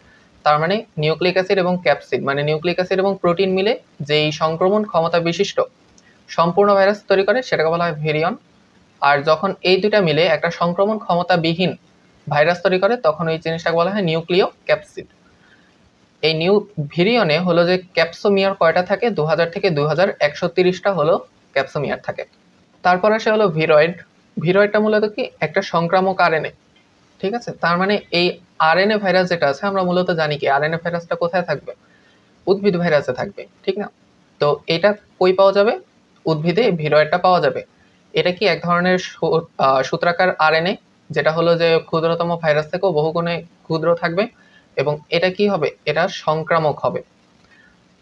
Speaker 1: তার মানে নিউক্লিক অ্যাসিড এবং ক্যাপসিড মানে নিউক্লিক অ্যাসিড এবং প্রোটিন মিলে যেই সংক্রমণ ক্ষমতা বিশিষ্ট সম্পূর্ণ ভাইরাস তৈরি করে, সেটাকে বলা হয় ভিরিয়ন। আর যখন এই দুটা মিলে একটা সংক্রমণ ক্ষমতাবিহীন ভাইরাস তৈরি করে, তখন ওই জিনিসটাকে বলা হয় নিউক্লিয় ক্যাপসিড। এই ভিরিয়নে হলো যে ক্যাপসোমিয়ার কয়টা থাকে, 2000 থেকে 2130টা হলো ক্যাপসোমিয়ার থাকে। তারপর আসে হলো ভিরয়েড। ভিরয়েডটা মূলত কি একটা সংক্রামক আরএনএ। ঠিক আছে, তার মানে এই আরএনএ ভাইরাস যেটা আছে, আমরা মূলত জানি কি আরএনএ ভাইরাসটা কোথায় থাকবে, উদ্ভিদ ভাইরাসে থাকবে। ঠিক না, তো এটা কই পাওয়া যাবে, উদ্ভিদে ভিরয়েডটা পাওয়া যাবে। এটা কি এক ধরনের সূত্রাকার আরএনএ, যেটা হলো যে ক্ষুদ্রতম ভাইরাস থেকেও বহুগুণে ক্ষুদ্র থাকবে, এবং এটা কি হবে, এটা সংক্রামক হবে।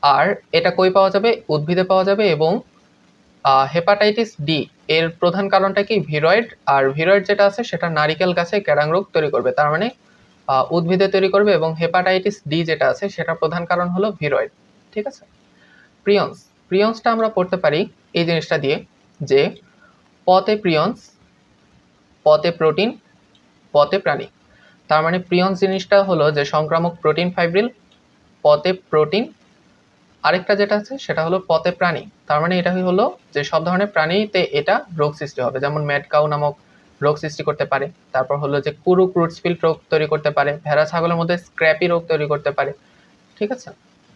Speaker 1: আর এটা কই পাওয়া যাবে, উদ্ভিদে পাওয়া যাবে। এবং হেপাটাইটিস ডি এর প্রধান কারণটা কি ভিরয়েড, আর ভিরয়েড যেটা আছে সেটা নারিকেল গাছে ক্যারাং রোগ তৈরি করবে, তার মানে উদ্ভিদে তৈরি করবে। এবং হেপাটাইটিস ডি যেটা আছে সেটা প্রধান কারণ হলো ভিরয়েড। ঠিক আছে, প্রিয়ন্স। প্রিয়ন্সটা আমরা পড়তে পারি এই জিনিসটা দিয়ে, যে পতে প্রিয়ন্স, পতে প্রোটিন, পতে প্রাণী। তার মানে প্রিয়ন্স জিনিসটা হলো যে সংক্রামক প্রোটিন ফাইব্রিল, পতে প্রোটিন, আরেকটা যেটা আছে সেটা হলো পতে প্রাণী। তার মানে এটা হলো যে সব ধরনের প্রাণীতে এটা রোগ সৃষ্টি হবে, যেমন ম্যাড কাউ নামক রোগ সৃষ্টি করতে পারে। তারপর হলো যে কুরু ক্রুটসফিল্ড রোগ তৈরি করতে পারে, ভেড়া ছাগলের মধ্যে স্ক্র্যাপি রোগ তৈরি করতে পারে। ঠিক আছে,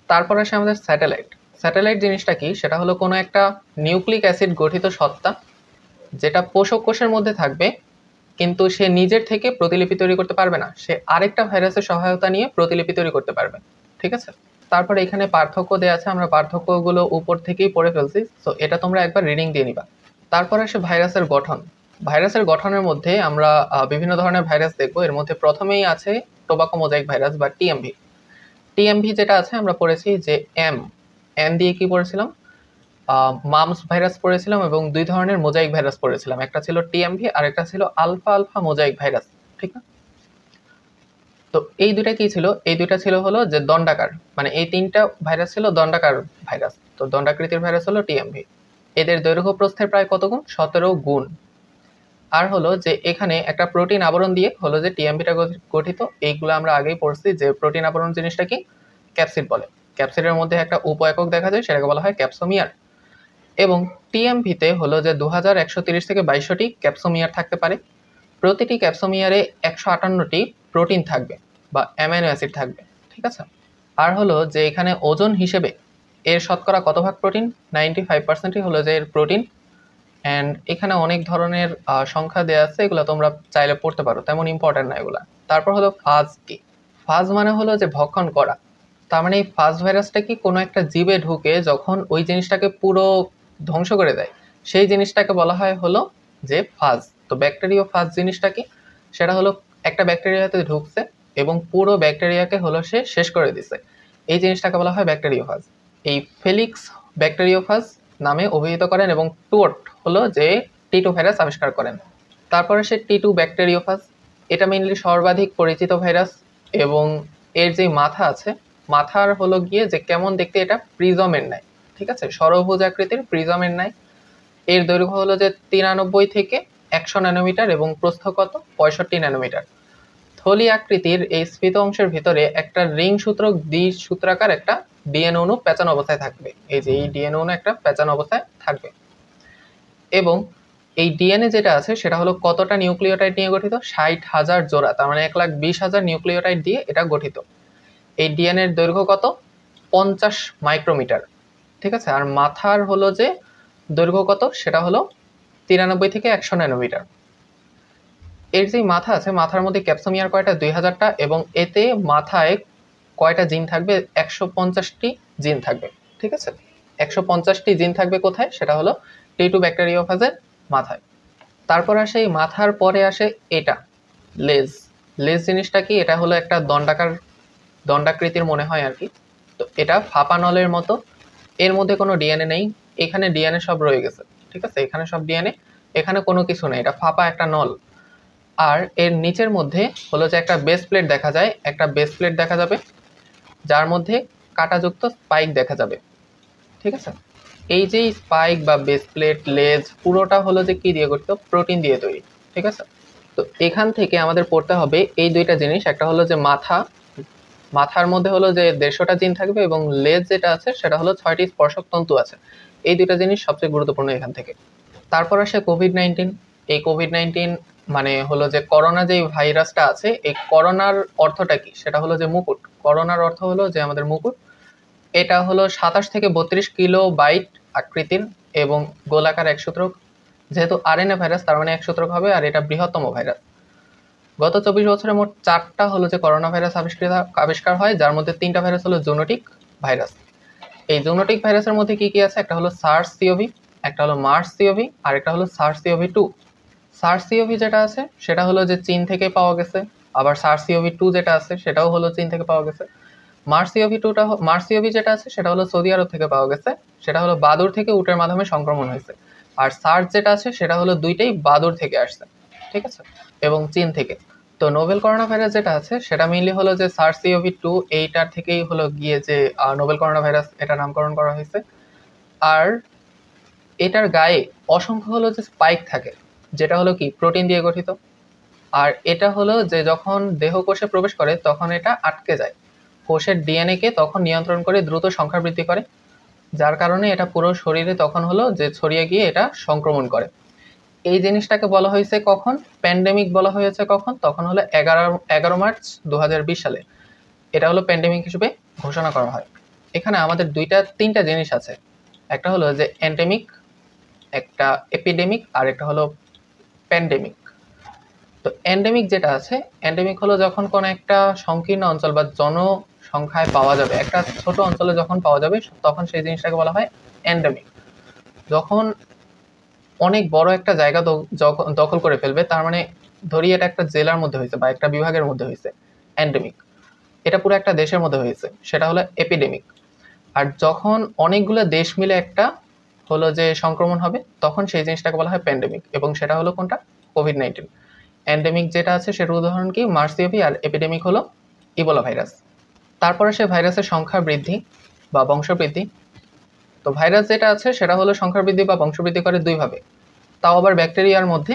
Speaker 1: তারপর আসে আমাদের স্যাটেলাইট। স্যাটেলাইট জিনিসটা কি, সেটা হলো কোনো একটা নিউক্লিক অ্যাসিড গঠিত সত্তা, যেটা পোষক কোষের মধ্যে থাকবে, কিন্তু সে নিজের থেকে প্রতিলিপি তৈরি করতে পারবে না, সে আরেকটা ভাইরাসের সহায়তা নিয়ে প্রতিলিপি তৈরি করতে পারবে। ঠিক আছে, তারপরে এখানে পার্থক্য দেওয়া আছে, আমরা পার্থক্যগুলো উপর থেকেই পড়ে ফেলছি, তো এটা তোমরা একবার রিডিং দিয়ে নিবা। তারপর আসে ভাইরাসের গঠন। ভাইরাসের গঠনের মধ্যে আমরা বিভিন্ন ধরনের ভাইরাস দেখবো। এর মধ্যে প্রথমেই আছে টোবাকো মোজাইক ভাইরাস বা টিএমভি। টিএমভি যেটা আছে আমরা পড়েছি যে এম দিয়ে কি পড়েছিলাম, মামস ভাইরাস পড়েছিলাম, এবং দুই ধরনের মোজাইক ভাইরাস পড়েছিলাম, একটা ছিল টিএমভি আর একটা ছিল আলফা আলফা মোজাইক ভাইরাস। ঠিক না, তো এই দুইটা কি ছিল, এই দুইটা ছিল হলো যে দণ্ডাকার, মানে এই তিনটা ভাইরাস ছিল দণ্ডাকার ভাইরাস, তো দণ্ডাকৃতির ভাইরাস হলো টিএমভি। এদের দৈর্ঘ্য প্রস্থের প্রায় কত গুণ, 17 গুণ। আর হলো যে এখানে একটা প্রোটিন আবরণ দিয়ে হলো যে টিএমভিটা গঠিত, এইগুলো আমরা আগেই পড়ছি যে প্রোটিন আবরণ জিনিসটা কি, ক্যাপসিড বলে। ক্যাপসিডের মধ্যে একটা উপ একক দেখা যায়, সেটাকে বলা হয় ক্যাপসোমিয়ার। এবং টিএমভিতে হলো যে 2130 থেকে 2200টি ক্যাপসোমিয়ার থাকতে পারে। প্রতিটি ক্যাপসোমিয়ারে 158টি প্রোটিন থাকবে বা অ্যামাইনো অ্যাসিড থাকবে। ঠিক আছে, আর হলো যে এখানে ওজন হিসেবে এর শতকরা কত ভাগ প্রোটিন, 95%ই হলো যে এর প্রোটিন। অ্যান্ড এখানে অনেক ধরনের সংখ্যা দেওয়া আছে, এগুলো তোমরা চাইলে পড়তে পারো, তেমন ইম্পর্টেন্ট না এগুলা। তারপর হলো ফাজ কি, ফাজ মানে হলো যে ভক্ষণ করা। তার মানে এই ফাজ ভাইরাসটা কি কোনো একটা জীবে ঢুকে যখন ওই জিনিসটাকে পুরো ধ্বংস করে দেয়, সেই জিনিসটাকে বলা হয় হলো যে ফাজ। তো ব্যাকটেরিয়া ফাজ জিনিসটা কি, সেটা হলো একটা ব্যাকটেরিয়াতে ঢুকছে এবং পুরো ব্যাকটেরিয়াকে হলো সে শেষ করে দিছে, এই জিনিসটাকে বলা হয় ব্যাকটেরিওফাজ। এই ফেলিক্স ব্যাকটেরিওফাজ নামে অভিহিত করেন এবং টোট হলো যে টিটো ভাইরাস আবিষ্কার করেন। তারপর আসে T2 ব্যাকটেরিওফাজ। এটা মেইনলি সর্বাধিক পরিচিত ভাইরাস এবং এর যে মাথা আছে, মাথার হলো গিয়ে যে কেমন দেখতে, এটা প্রিজমের ন্যায়, ঠিক আছে, ষড়ভুজ আকৃতির প্রিজমের ন্যায়। এর দৈর্ঘ্য হলো যে 93 থেকে 100 ন্যানোমিটার এবং প্রস্থ কত 65 ন্যানোমিটার। থলি আকৃতির এই স্ফীত অংশের ভিতরে একটা রিং সূত্রক দ্বিসূত্রাকার একটা ডিএনএ অণু পেঁচানো অবস্থায় থাকবে। এই যে এই ডিএনএ অণু একটা পেঁচানো অবস্থায় থাকবে এবং এই ডিএনএ যেটা আছে সেটা হলো কতটা নিউক্লিওটাইড নিয়ে গঠিত, 60,000 জোড়া, তার মানে 1,20,000 নিউক্লিওটাইড দিয়ে এটা গঠিত। এই ডিএনএ এর দৈর্ঘ্য কত 50 মাইক্রোমিটার, ঠিক আছে। আর মাথার হলো যে দৈর্ঘ্য কত, সেটা হলো 93 থেকে 100 ন্যানোমিটার। এর যে মাথা আছে, মাথার মধ্যে ক্যাপসোমিয়ার কয়টা 2000টা এবং এতে মাথায় কয়টা জিন থাকবে 150টি জিন থাকবে, ঠিক আছে। 150টি জিন থাকবে কোথায়, সেটা হলো T2 ব্যাকটেরিওফাজের মাথায়। তারপর আসে এই মাথার পরে আসে এটা লেজ। লেজ জিনিসটা কি, এটা হলো একটা দণ্ডাকৃতির মনে হয় আর কি। তো এটা ফাঁপা নলের মতো, এর মধ্যে কোনো ডিএনএ নেই, এখানে ডিএনএ সব রয়ে গেছে, ঠিক আছে, এখানে সব ডিএনএ, এখানে কোনো কিছু নেই, এটা ফাঁপা একটা নল। আর এর নিচের মধ্যে হলো যে একটা বেস প্লেট দেখা যায়, একটা বেস প্লেট দেখা যাবে যার মধ্যে কাঁটাযুক্ত স্পাইক দেখা যাবে, ঠিক আছে। এই যে স্পাইক বা বেস প্লেট, লেজ, পুরোটা হলো যে কি দিয়ে গঠিত, প্রোটিন দিয়ে তৈরি, ঠিক আছে। তো এখান থেকে আমাদের পড়তে হবে এই দুইটা জিনিস, একটা হলো যে মাথার মধ্যে হলো যে 150টা জিন থাকবে এবং লেজ যেটা আছে সেটা হলো 6টি স্পর্শক তন্তু আছে। এই দুইটা জিনিস সবচেয়ে গুরুত্বপূর্ণ এখান থেকে। তারপর আসে কোভিড-19। এই কোভিড-19 মানে হলো যে করোনা যে ভাইরাসটা আছে, এই করোনার অর্থটা কি, সেটা হলো যে মুকুট। করোনার অর্থ হলো যে আমাদের মুকুট। এটা হলো 27 থেকে 32 কিলো বাইট আকৃতির এবং গোলাকার একসূত্রক। যেহেতু আরএনএ ভাইরাস তার মানে একসূত্রক হবে, আর এটা বৃহত্তম ভাইরাস। গত 24 বছরে মোট 4টা হলো যে করোনা ভাইরাস আবিষ্কার হয়, যার মধ্যে 3টা ভাইরাস হলো জুনোটিক ভাইরাস। এই জুনোটিক ভাইরাসের মধ্যে কি কি আছে, একটা হলো SARS-CoV, একটা হলো MERS-CoV, আর একটা হলো SARS-CoV-2। SARS-CoV যেটা আছে সেটা হলো যে চীন থেকে পাওয়া গেছে, আবার SARS-CoV-2 যেটা আছে সেটাও হলো চীন থেকে পাওয়া গেছে। MERS-CoV যেটা আছে সেটা হলো সৌদি আরব থেকে পাওয়া গেছে, সেটা হলো বাদুড় থেকে উটের মাধ্যমে সংক্রমণ হয়েছে। আর SARS যেটা আছে সেটা হলো দুইটাই বাদুড় থেকে আসছে, ঠিক আছে, এবং চীন থেকে। তো নোভেল করোনা ভাইরাস যেটা আছে সেটা মেইনলি হলো যে SARS-CoV-2, এইটার থেকেই হলো গিয়ে যে নোভেল করোনা ভাইরাস এটা নামকরণ করা হয়েছে। আর এটার গায়ে অসংখ্য হলো যে স্পাইক থাকে, যেটা হলো কি প্রোটিন দিয়ে গঠিত। আর এটা হলো যে যখন দেহকোষে প্রবেশ করে তখন এটা আটকে যায়, কোষের ডিএনএ কে তখন নিয়ন্ত্রণ করে দ্রুত সংখ্যা বৃদ্ধি করে, যার কারণে এটা পুরো শরীরে তখন হলো যে ছড়িয়ে গিয়ে এটা সংক্রমণ করে। এই জিনিসটাকে বলা হয়েছে কখন, প্যান্ডেমিক বলা হয়েছে কখন, তখন হলো 11 মার্চ 2020 সালে এটা হলো প্যান্ডেমিক হিসেবে ঘোষণা করা হয়। এখানে আমাদের তিনটা জিনিস আছে, একটা হলো যে এন্ডেমিক, একটা এপিডেমিক, আর একটা হলো প্যান্ডেমিক। তো এন্ডেমিক যেটা আছে, এন্ডেমিক হলো যখন কোনো একটা সংকীর্ণ অঞ্চল বা জনসংখ্যায় পাওয়া যাবে, একটা ছোট অঞ্চলে যখন পাওয়া যাবে তখন সেই জিনিসটাকে বলা হয় এন্ডেমিক। যখন অনেক বড় একটা জায়গা দখল করে ফেলবে, তার মানে ধরি এটা একটা জেলার মধ্যে হয়েছে বা একটা বিভাগের মধ্যে হয়েছে, এন্ডেমিক। এটা পুরো একটা দেশের মধ্যে হয়েছে, সেটা হলো এপিডেমিক। আর যখন অনেকগুলো দেশ মিলে একটা হলো যে সংক্রমণ হবে তখন সেই জিনিসটাকে বলা হয় প্যান্ডেমিক, এবং সেটা হলো কোনটা, কোভিড-19। এন্ডেমিক যেটা আছে সেটার উদাহরণ কি, MERS-CoV, আর এপিডেমিক হলো ইবোলা ভাইরাস। তারপর আসে ভাইরাসের সংখ্যা বৃদ্ধি বা বংশবৃদ্ধি। তো ভাইরাস যেটা আছে সেটা হলো সংখ্যা বৃদ্ধি বা বংশবৃদ্ধি করে দুইভাবে, তাও আবার ব্যাকটেরিয়ার মধ্যে।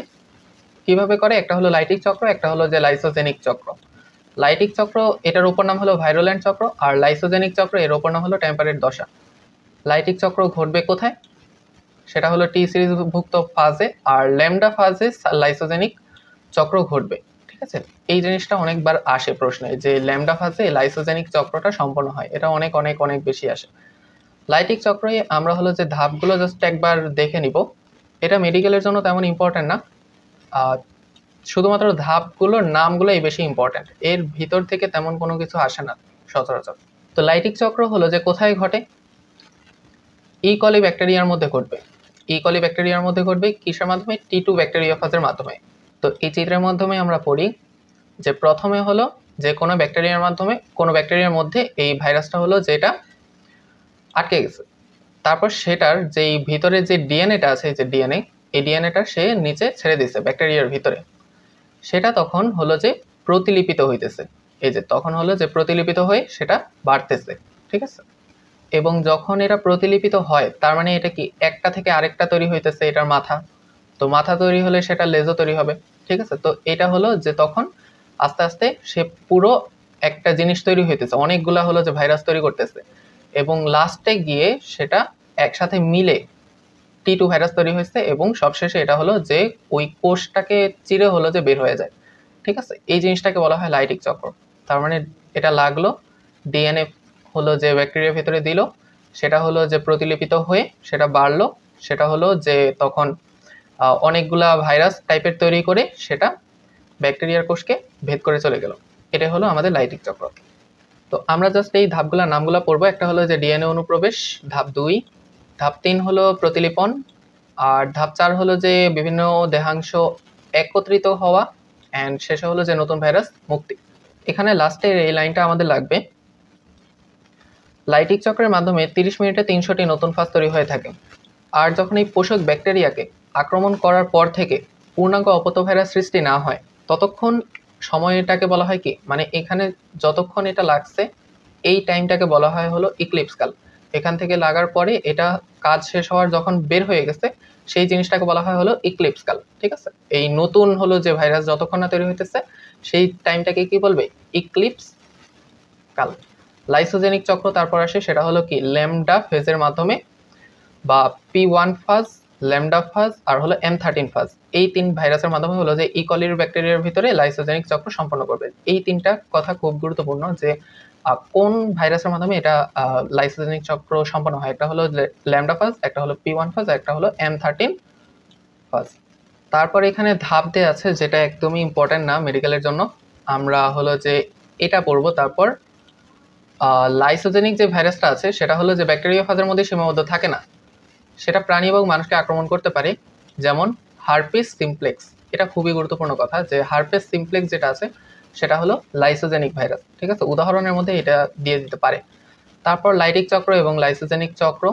Speaker 1: কিভাবে করে, একটা হলো লাইটিক চক্র, একটা হলো যে লাইসোজেনিক চক্র। লাইটিক চক্র এটার উপর নাম হলো ভাইরোল্যান্ট চক্র, আর লাইসোজেনিক চক্র এর উপর নাম হলো টেম্পারেট দশা। লাইটিক চক্র ঘটবে কোথায়, সেটা হলো টি সিরিজভুক্ত ফাজে, আর ল্যামডা ফাজে লাইসোজেনিক চক্র ঘটবে, ঠিক আছে। এই জিনিসটা অনেকবার আসে প্রশ্নে যে ল্যামডা ফাজে লাইসোজেনিক চক্রটা সম্পন্ন হয়, এটা অনেক অনেক অনেক বেশি আসে। লাইটিক চক্রে আমরা হলো যে ধাপগুলো জাস্ট একবার দেখে নিব, এটা মেডিকেলের জন্য তেমন ইম্পর্টেন্ট না, শুধুমাত্র ধাপগুলোর নামগুলোই বেশি ইম্পর্টেন্ট, এর ভিতর থেকে তেমন কোনো কিছু আসে না সচরাচর। তো লাইটিক চক্র হলো যে কোথায় ঘটে, ইকলি ব্যাকটেরিয়ার মধ্যে ঘটবে। ইকলি ব্যাকটেরিয়ার মধ্যে ঘটবে কিসের মাধ্যমে, T2 ব্যাকটেরিওফাজের মাধ্যমে। তো এই চিত্রের মাধ্যমে আমরা পড়ি যে প্রথমে হলো যে কোনো ব্যাকটেরিয়ার মধ্যে এই ভাইরাসটা হলো যেটা আটকে গেছে, তারপর সেটার যেই ভিতরে যে ডিএনএটা আছে, যে ডিএনএ, এই ডিএনএটা সে নিচে ছেড়ে দিছে ব্যাকটেরিয়ার ভিতরে, সেটা তখন হলো যে প্রতিলিপিত হইতেছে। এই যে তখন হলো যে প্রতিলিপিত হয়ে সেটা বাড়তেছে, ঠিক আছে। এবং যখন এটা প্রতিলিপিত হয় তার মানে এটা কি একটা থেকে আরেকটা তৈরি হইতেছে এটার মাথা, তো মাথা তৈরি হলে সেটা লেজও তৈরি হবে, ঠিক আছে। তো এটা হলো যে তখন আস্তে আস্তে সে পুরো একটা জিনিস তৈরি হইতেছে, অনেকগুলা হলো যে ভাইরাস তৈরি করতেছে, এবং লাস্টে গিয়ে সেটা একসাথে মিলে টি2 ভাইরাস তৈরি হয়েছে, এবং সবশেষে এটা হলো যে ওই কোষটাকে চিরে হলো যে বের হয়ে যায়, ঠিক আছে। এই জিনিসটাকে বলা হয় লাইটিক চক্র। তার মানে এটা লাগলো, ডিএনএ হলো যে ব্যাকটেরিয়ার ভেতরে দিল, সেটা হলো যে প্রতিলিপিত হয়ে সেটা বাড়লো, সেটা হলো যে তখন অনেকগুলা ভাইরাস টাইপের তৈরি করে সেটা ব্যাকটেরিয়ার কোষকে ভেদ করে চলে গেল। এটা হলো আমাদের লাইটিক চক্র। তো আমরা জাস্ট এই ধাপগুলোর নামগুলো পড়বো। একটা হলো যে ডিএনএ অনুপ্রবেশ, ধাপ 2, ধাপ 3 হলো প্রতিলিপন, আর ধাপ 4 হলো যে বিভিন্ন দেহাংশ একত্রিত হওয়া, অ্যান্ড শেষে হলো যে নতুন ভাইরাস মুক্তি। এখানে লাস্টের এই লাইনটা আমাদের লাগবে, লাইটিক চক্রের মাধ্যমে 30 মিনিটে 300টি নতুন ফাজ তৈরি হয়ে থাকে। আর যখন এই পোষক ব্যাকটেরিয়াকে আক্রমণ করার পর থেকে পূর্ণাঙ্গ অপত্য ভাইরাস সৃষ্টি না হয় ততক্ষণ সময়টাকে বলা হয় কি, মানে এখানে যতক্ষণ এটা লাগছে এই টাইমটাকে বলা হয় হলো ইক্লিপস কাল। এখান থেকে লাগার পরে এটা কাজ শেষ হওয়ার যখন বের হয়ে গেছে সেই জিনিসটাকে বলা হয় হলো ইক্লিপস কাল, ঠিক আছে। এই নতুন হলো যে ভাইরাস যতক্ষণ না তৈরি হইতেছে সেই টাইমটাকে কি বলবে, ইক্লিপস কাল। লাইসোজেনিক চক্র তারপর আসে, সেটা হলো কি ল্যামডা ফেজের মাধ্যমে, বা P1 ফাজ, ল্যামডা ফাজ আর হলো M13 ফাজ। এই 3 ভাইরাসের মাধ্যমে হলো যে ইকলির ব্যাকটেরিয়ার ভিতরে লাইসোজেনিক চক্র সম্পন্ন করবে। এই 3টা কথা খুব গুরুত্বপূর্ণ যে কোন ভাইরাসের মাধ্যমে এটা লাইসোজেনিক চক্র সম্পন্ন হয়। একটা হলো ল্যামডা ফাজ, একটা হলো P1 ফাজ, একটা হলো M13 ফাজ। তারপর এখানে ধাপ দেয়া আছে যেটা একদমই ইম্পর্টেন্ট না মেডিকেলের জন্য, আমরা হলো যে এটা পড়বো। তারপর লাইসোজেনিক যে ভাইরাসটা আছে সেটা হলো যে ব্যাকটেরিয়া ফাজের মধ্যে সীমাবদ্ধ থাকে না, সেটা প্রাণী এবং মানুষকে আক্রমণ করতে পারে, যেমন হারপিস সিমপ্লেক্স। এটা খুবই গুরুত্বপূর্ণ কথা যে হারপিস সিমপ্লেক্স যেটা আছে সেটা হলো লাইসোজেনিক ভাইরাস, ঠিক আছে। উদাহরণের মধ্যে এটা দিয়ে দিতে পারে। তারপর লাইটিক চক্র এবং লাইসোজেনিক চক্র,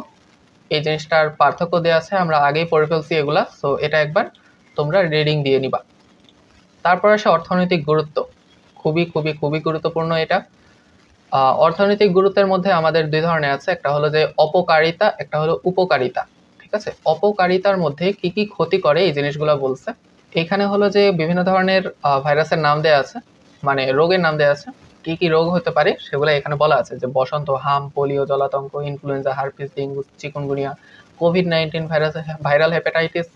Speaker 1: এই জিনিসটার পার্থক্য দেওয়া আছে, আমরা আগেই পড়ে ফেলছি এগুলা, সো এটা একবার তোমরা রিডিং দিয়ে নিবা। তারপর আসে অর্থনৈতিক গুরুত্ব, খুবই খুবই খুবই গুরুত্বপূর্ণ এটা। অর্থনৈতিক গুরুত্বের মধ্যে আমাদের 2 ধরনের আছে, একটা হলো যে অপকারিতা, একটা হলো উপকারিতা, ঠিক আছে। অপকারিতার মধ্যে কি কি ক্ষতি করে এই জিনিসগুলো বলছে। এখানে হলো যে বিভিন্ন ধরনের ভাইরাসের নাম দেওয়া আছে, মানে রোগের নাম দেওয়া আছে, কি কি রোগ হতে পারে সেগুলো এখানে বলা আছে, যে বসন্ত, হাম, পোলিও, জলাতঙ্ক, ইনফ্লুয়েঞ্জা, হারপিস, ডেঙ্গু, চিকুনগুনিয়া, কোভিড-19 virus, viral hepatitis,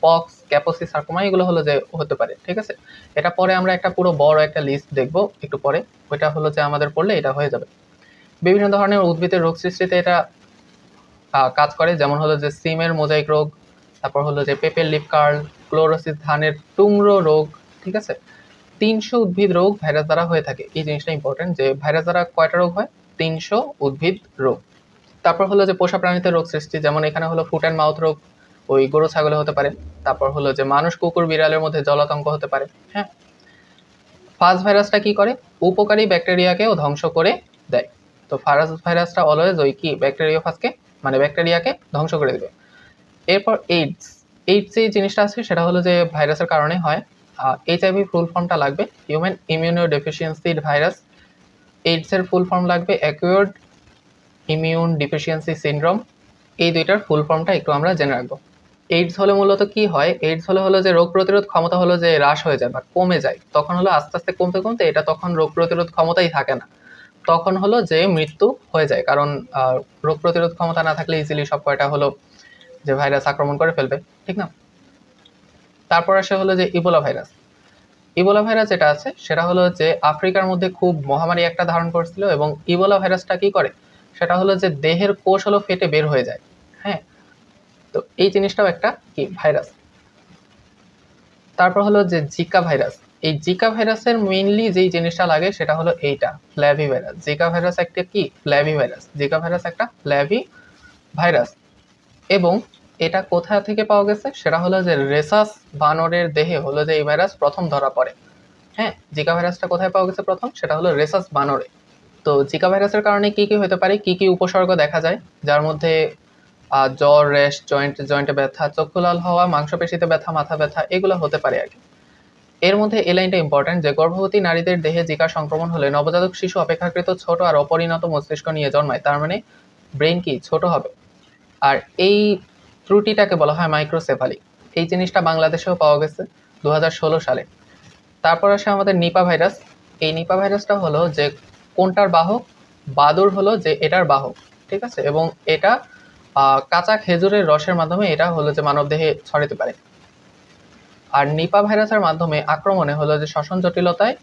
Speaker 1: pox, Kaposi, sarcoma, এগুলো হলো যে হতে পারে, ঠিক আছে। এটা পরে আমরা একটা পুরো বড় একটা লিস্ট দেখবো একটু পরে, ওইটা হলো যে আমাদের পড়লে এটা হয়ে যাবে। বিভিন্ন ধরনের উদ্ভিদের রোগ সৃষ্টিতে এটা কাজ করে, যেমন হলো যে সিমের মোজাইক রোগ, তারপর হলো যে পেঁপের লিফ কার্ল, ক্লোরোসিস ধানের টুংরো রোগ, ঠিক আছে। 300 উদ্ভিদ রোগ ভাইরাস দ্বারা হয়ে থাকে। এই জিনিসটা ইম্পর্টেন্ট যে ভাইরাস দ্বারা কয়টা রোগ হয়, 300 উদ্ভিদ রোগ। তারপর হলো যে পোষা প্রাণীতে রোগ সৃষ্টি, যেমন এখানে হলো ফুট অ্যান্ড মাউথ রোগ, ওই গরু ছাগলে হতে পারে। তারপর হলো যে মানুষ, কুকুর, বিড়ালের মধ্যে জলাতঙ্ক হতে পারে। হ্যাঁ, ফাজ ভাইরাসটা কি করে, উপকারী ব্যাকটেরিয়াকেও ধ্বংস করে দেয়। তো ফাজ ভাইরাসটা অলওয়েজ ওই কি ব্যাকটেরিয়াফাজকে, মানে ব্যাকটেরিয়াকে ধ্বংস করে দেবে। এরপর এইডস, এইডস এই জিনিসটা আছে সেটা হলো যে ভাইরাসের কারণে হয়। এইচআইভি ফুল ফর্মটা লাগবে, হিউম্যান ইমিউনো ডেফিসিয়েন্সি ভাইরাস। এইডসের ফুল ফর্ম লাগবে অ্যাকিউর্ড ইমিউন ডিফিসিয়েন্সি সিনড্রোম। এই দুইটার ফুল ফর্মটা একটু আমরা জেনে রাখবো। এইডস হলে মূলত কি হয়, এইডস হলো যে রোগ প্রতিরোধ ক্ষমতা হলো যে হ্রাস হয়ে যায় বা কমে যায়, তখন হলো আস্তে আস্তে কমতে কমতে এটা তখন রোগ প্রতিরোধ ক্ষমতাই থাকে না, তখন হলো যে মৃত্যু হয়ে যায়, কারণ রোগ প্রতিরোধ ক্ষমতা না থাকলে ইজিলি সব কয়টা হলো যে ভাইরাস আক্রমণ করে ফেলবে, ঠিক না। তারপর আসে হলো যে ইবোলা ভাইরাস। ইবোলা ভাইরাস যেটা আছে সেটা হলো যে আফ্রিকার মধ্যে খুব মহামারী একটা ধারণ করছিল, এবং ইবোলা ভাইরাসটা কি করে, সেটা হলো যে দেহের কোষ হলো ফেটে বের হয়ে যায়। হ্যাঁ, তো এই জিনিসটাও একটা কি ভাইরাস। তারপর হলো যে জিকা ভাইরাস। এই জিকা ভাইরাসের মেইনলি যেই জিনিসটা লাগে সেটা হলো এইটা ফ্ল্যাভি ভাইরাস। জিকা ভাইরাস একটা কি ফ্ল্যাভি ভাইরাস, জিকা ভাইরাস একটা ফ্ল্যাভি ভাইরাস। এবং এটা কোথা থেকে পাওয়া গেছে, সেটা হলো যে রেসাস বানরের দেহে হলো যে এই ভাইরাস প্রথম ধরা পড়ে। হ্যাঁ, জিকা ভাইরাসটা কোথায় পাওয়া গেছে প্রথম, সেটা হলো রেসাস বানরে। তো জিকা ভাইরাসের কারণে কি কি হতে পারে, কি কি উপসর্গ দেখা যায়, যার মধ্যে জ্বর, র্যাশ, জয়েন্টে ব্যথা, চক্ষু লাল হওয়া, মাংসপেশিতে ব্যথা, মাথা ব্যথা এগুলো হতে পারে আর কি। এর মধ্যে এই লাইনটা ইম্পর্টেন্ট যে গর্ভবতী নারীদের দেহে জিকা সংক্রমণ হলে নবজাতক শিশু অপেক্ষাকৃত ছোট আর অপরিণত মস্তিষ্ক নিয়ে জন্মায়, তার মানে ব্রেন কি ছোট হবে। আর এই ত্রুটিটাকে বলা হয় মাইক্রোসেফালি। এই জিনিসটা বাংলাদেশেও পাওয়া গেছে 2016 সালে। তারপর আসে আমাদের নিপা ভাইরাস। এই নিপা ভাইরাসটা হলো যে কোনটার বাহক? বাদুড় হলো যে এটার বাহক, ঠিক আছে। এবং এটা কাঁচা খেজুরের রসের মাধ্যমে এটা হলো যে মানবদেহে ছড়াতে পারে। আর নিপা ভাইরাসের মাধ্যমে আক্রমণে হলো যে শ্বসন জটিলতায়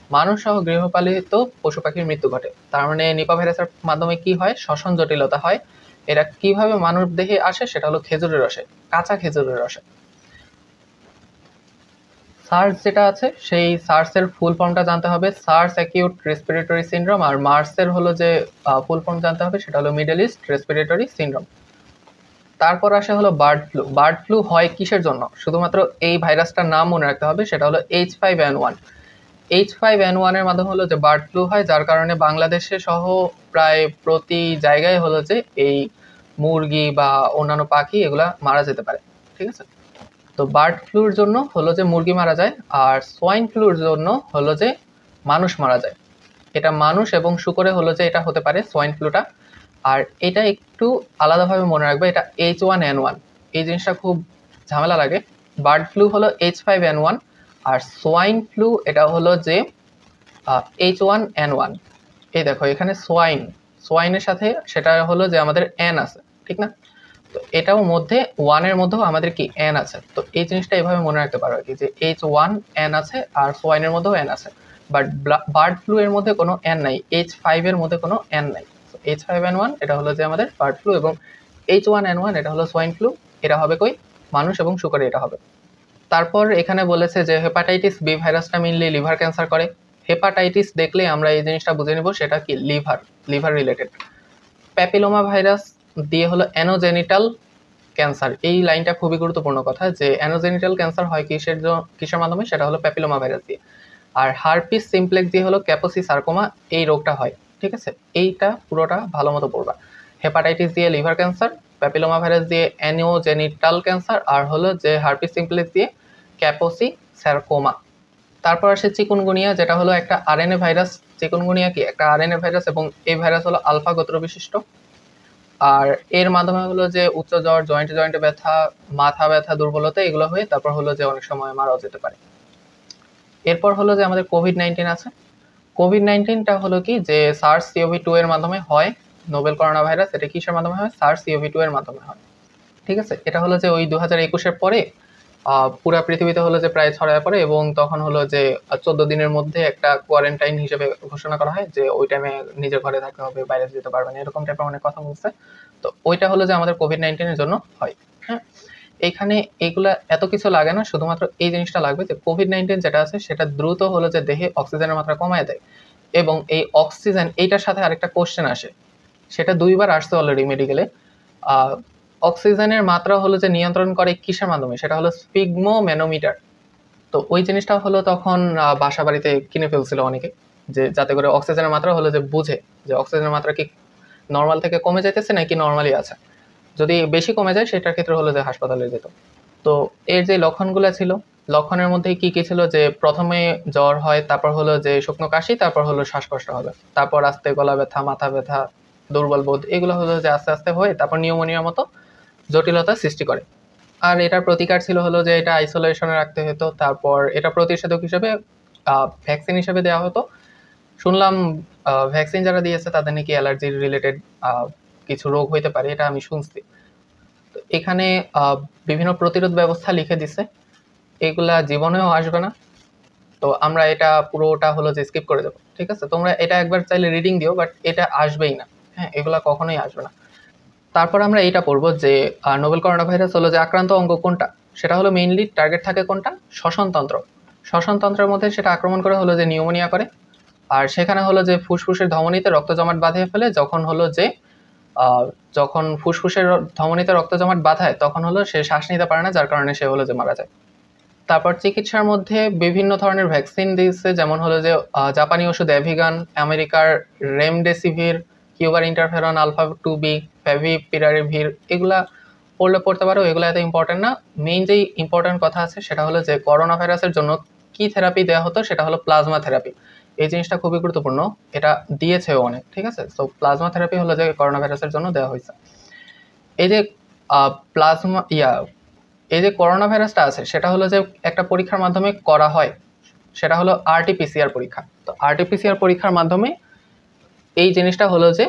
Speaker 1: মানুষ সহ গৃহপালিত পশু পাখির মৃত্যু ঘটে। তার মানে নিপা ভাইরাসের মাধ্যমে কি হয়? শ্বসন জটিলতা হয়। এটা কিভাবে মানব দেহে আসে? সেটা হলো খেজুরের রসে, কাঁচা খেজুরের রসে। সার্স যেটা আছে সেই সার্সের ফুল ফর্মটা জানতে হবে, সার্স অ্যাকিউট রেসপিরেটরি সিনড্রোম। আর মার্সের হলো যে ফুল ফর্ম জানতে হবে, সেটা হলো মিডল ইস্ট রেসপিরেটরি সিনড্রোম। তারপর আসে হলো বার্ড ফ্লু। বার্ড ফ্লু হয় কিসের জন্য? শুধুমাত্র এই ভাইরাসটার নাম মনে রাখতে হবে, সেটা হলো H5N1। H5N1 এর মাধ্যমে হলো যে বার্ড ফ্লু হয়, যার কারণে বাংলাদেশে সহ প্রায় প্রতি জায়গায় হলো যে এই মুরগি বা অন্যান্য পাখি এগুলা মারা যেতে পারে, ঠিক আছে। তো বার্ড ফ্লুর জন্য হলো যে মুরগি মারা যায়, আর সোয়াইন ফ্লুর জন্য হলো যে মানুষ মারা যায়। এটা মানুষ এবং শুকরে হলো যে এটা হতে পারে সোয়াইন ফ্লুটা। আর এটা একটু আলাদাভাবে মনে রাখবে, এটা H1N1। এই জিনিসটা খুব ঝামেলা লাগে। বার্ড ফ্লু হলো H5N1, আর সোয়াইন ফ্লু এটা হলো যে H1N1। এই দেখো এখানে সোয়াইনের সাথে সেটা হলো যে আমাদের এন আছে, ঠিক না? তো এটাও মধ্যে ওয়ানের মধ্যেও আমাদের কি এন আছে। তো এই জিনিসটা এভাবে মনে রাখতে পারো আর কি, যে H1N আছে আর সোয়াইনের মধ্যেও এন আছে। বাট বার্ড ফ্লু এর মধ্যে কোনো এন নাই, H5 এর মধ্যে কোনো এন নাই। H5N1 এটা হলো যে আমাদের বার্ড ফ্লু, এবং H1N1 এটা হলো সোয়াইন ফ্লু। এটা হবে কই? মানুষ এবং শুকরে এটা হবে। তারপর এখানে বলেছে যে হেপাটাইটিস বি ভাইরাসটা মেইনলি লিভার ক্যান্সার করে। হেপাটাইটিস দেখলে আমরা এই জিনিসটা বুঝে নিব সেটা কি লিভার রিলেটেড। প্যাপিলোমা ভাইরাস দিয়ে হলো অ্যানোজেনিটাল ক্যান্সার। এই লাইনটা খুবই গুরুত্বপূর্ণ কথা, যে অ্যানোজেনিটাল ক্যান্সার হয় কিসের মাধ্যমে? সেটা হলো প্যাপিলোমা ভাইরাস দিয়ে। আর হারপিস সিমপ্লেক্স দিয়ে হলো ক্যাপোসি সার্কোমা এই রোগটা হয়, ঠিক আছে। এইটা পুরোটা ভালো মতো পড়বা। হেপাটাইটিস দিয়ে লিভার ক্যান্সার, প্যাপিলোমা ভাইরাস দিয়ে অ্যানোজেনিটাল ক্যান্সার, আর হলো যে হারপিস সিমপ্লেক্স দিয়ে ক্যাপোসি সার্কোমা। তারপর আসে চিকুনগুনিয়া, যেটা হলো একটা আরএনএ ভাইরাস। চিকুনগুনিয়া কি একটা আরএনএ ভাইরাস, এবং এই ভাইরাস হলো আলফা গোত্র বিশিষ্ট। আর এর মাধ্যমে হলো যে উচ্চ জ্বর, জয়েন্টে ব্যথা, মাথা ব্যথা, দুর্বলতা এগুলো হয়ে তারপর হলো যে অনেক সময় মারাও যেতে পারে। এরপর হলো যে আমাদের কোভিড-19 আছে। কোভিড-19টা হলো কি, যে SARS-CoV-2 এর মাধ্যমে হয়। নোভেল করোনা ভাইরাস এটা কিসের মাধ্যমে হয়? SARS-CoV-2 এর মাধ্যমে হয়, ঠিক আছে। এটা হলো যে ওই 2021-এর পরে পুরা পৃথিবীতে হলো যে প্রায় ছড়ায় পড়ে, এবং তখন হলো যে 14 দিনের মধ্যে একটা কোয়ারেন্টাইন হিসেবে ঘোষণা করা হয়, যে ওই টাইমে নিজের ঘরে থাকতে হবে, বাইরে যেতে পারবে না, এরকম টাইপের অনেক কথা বলছে। তো ওইটা হলো যে আমাদের কোভিড-19-এর জন্য হয়। হ্যাঁ, এইখানে এগুলা এত কিছু লাগে না, শুধুমাত্র এই জিনিসটা লাগবে যে কোভিড-19 যেটা আছে সেটা দ্রুত হলো যে দেহে অক্সিজেনের মাত্রা কমায় দেয়। এবং এই অক্সিজেন এইটার সাথে আরেকটা কোশ্চেন আসে, সেটা 2বার আসছে অলরেডি মেডিকেলে। অক্সিজেনের মাত্রা হলো যে নিয়ন্ত্রণ করে কিসের মাধ্যমে? সেটা হলো স্পিগমোম্যানোমিটার। তো ওই জিনিসটা হলো তখন বাসা বাড়িতে কিনে ফেলছিল অনেকে, যে যাতে করে অক্সিজেনের মাত্রা হলো যে বুঝে যে অক্সিজেনের মাত্রা কি নর্মাল থেকে কমে যাইতেছে নাকি নর্মালি আছে। যদি বেশি কমে যায় সেটার ক্ষেত্রে হলো যে হাসপাতালে যেত। তো এর যে লক্ষণগুলো ছিল, লক্ষণের মধ্যে কি কি ছিল? যে প্রথমে জ্বর হয়, তারপর হলো যে শুকনো কাশি, তারপর হলো শ্বাসকষ্ট হবে, তারপর আস্তে গলা ব্যথা, মাথা ব্যথা, দুর্বল বোধ, এগুলো হলো যে আস্তে আস্তে হয়ে তারপর নিউমোনিয়ার মতো জটিলতা সৃষ্টি করে। আর এটার প্রতিকার ছিল হলো যে এটা আইসোলেশনে রাখতে হতো, তারপর এটা প্রতিষেধক হিসেবে ভ্যাকসিন হিসেবে দেওয়া হতো। শুনলাম ভ্যাকসিন যারা দিয়েছে তাদের নাকি অ্যালার্জি রিলেটেড কিছু রোগ হইতে পারে, এটা আমি শুনছি। তো এখানে বিভিন্ন প্রতিরোধ ব্যবস্থা লিখে দিছে, এগুলা জীবনেও আসবে না। তো আমরা এটা পুরোটা হলো যে স্কিপ করে দেবো, ঠিক আছে। তোমরা এটা একবার চাইলে রিডিং দিও, বাট এটা আসবেই না। হ্যাঁ, এগুলা কখনোই আসবে না। তারপর আমরা এইটা পড়বো যে নোভেল করোনা ভাইরাস হলো যে আক্রান্ত অঙ্গ কোনটা? সেটা হলো মেইনলি টার্গেট থাকে কোনটা? শ্বসনতন্ত্র। শ্বসনতন্ত্রের মধ্যে সেটা আক্রমণ করে হলো যে নিউমোনিয়া করে। আর সেখানে হলো যে ফুসফুসের ধমনীতে রক্ত জমাট বাঁধিয়ে ফেলে, যখন হলো যে যখন ফুসফুসের ধমনীতে রক্ত জমাট বাঁধায় তখন হলো সে শ্বাস নিতে পারে না, যার কারণে সে হলো যে মারা যায়। তারপর চিকিৎসার মধ্যে বিভিন্ন ধরনের ভ্যাকসিন দিয়েছে, যেমন হলো যে জাপানি ওষুধ অ্যাভিগান, আমেরিকার রেমডেসিভির, কিউবার ইন্টারফেরন, আলফা 2b, ফেভিপিরাভির, এগুলা পড়তে পারো, এগুলো এত ইম্পর্টেন্ট না। মেইন যেই ইম্পর্টেন্ট কথা আছে সেটা হলো যে করোনা ভাইরাসের জন্য কি থেরাপি দেওয়া হতো, সেটা হলো প্লাজমা থেরাপি। এই জিনিসটা খুবই গুরুত্বপূর্ণ, এটা দিয়েছেও অনেক, ঠিক আছে। সো প্লাজমা থেরাপি হলো যে করোনা ভাইরাসের জন্য দেওয়া হয়েছে। এই যে প্লাজমা এই যে করোনা ভাইরাসটা আছে সেটা হলো যে একটা পরীক্ষার মাধ্যমে করা হয়, সেটা হলো আরটিপিসিআর পরীক্ষা। তো আরটিপিসিআর পরীক্ষার মাধ্যমে এই জিনিসটা হলো যে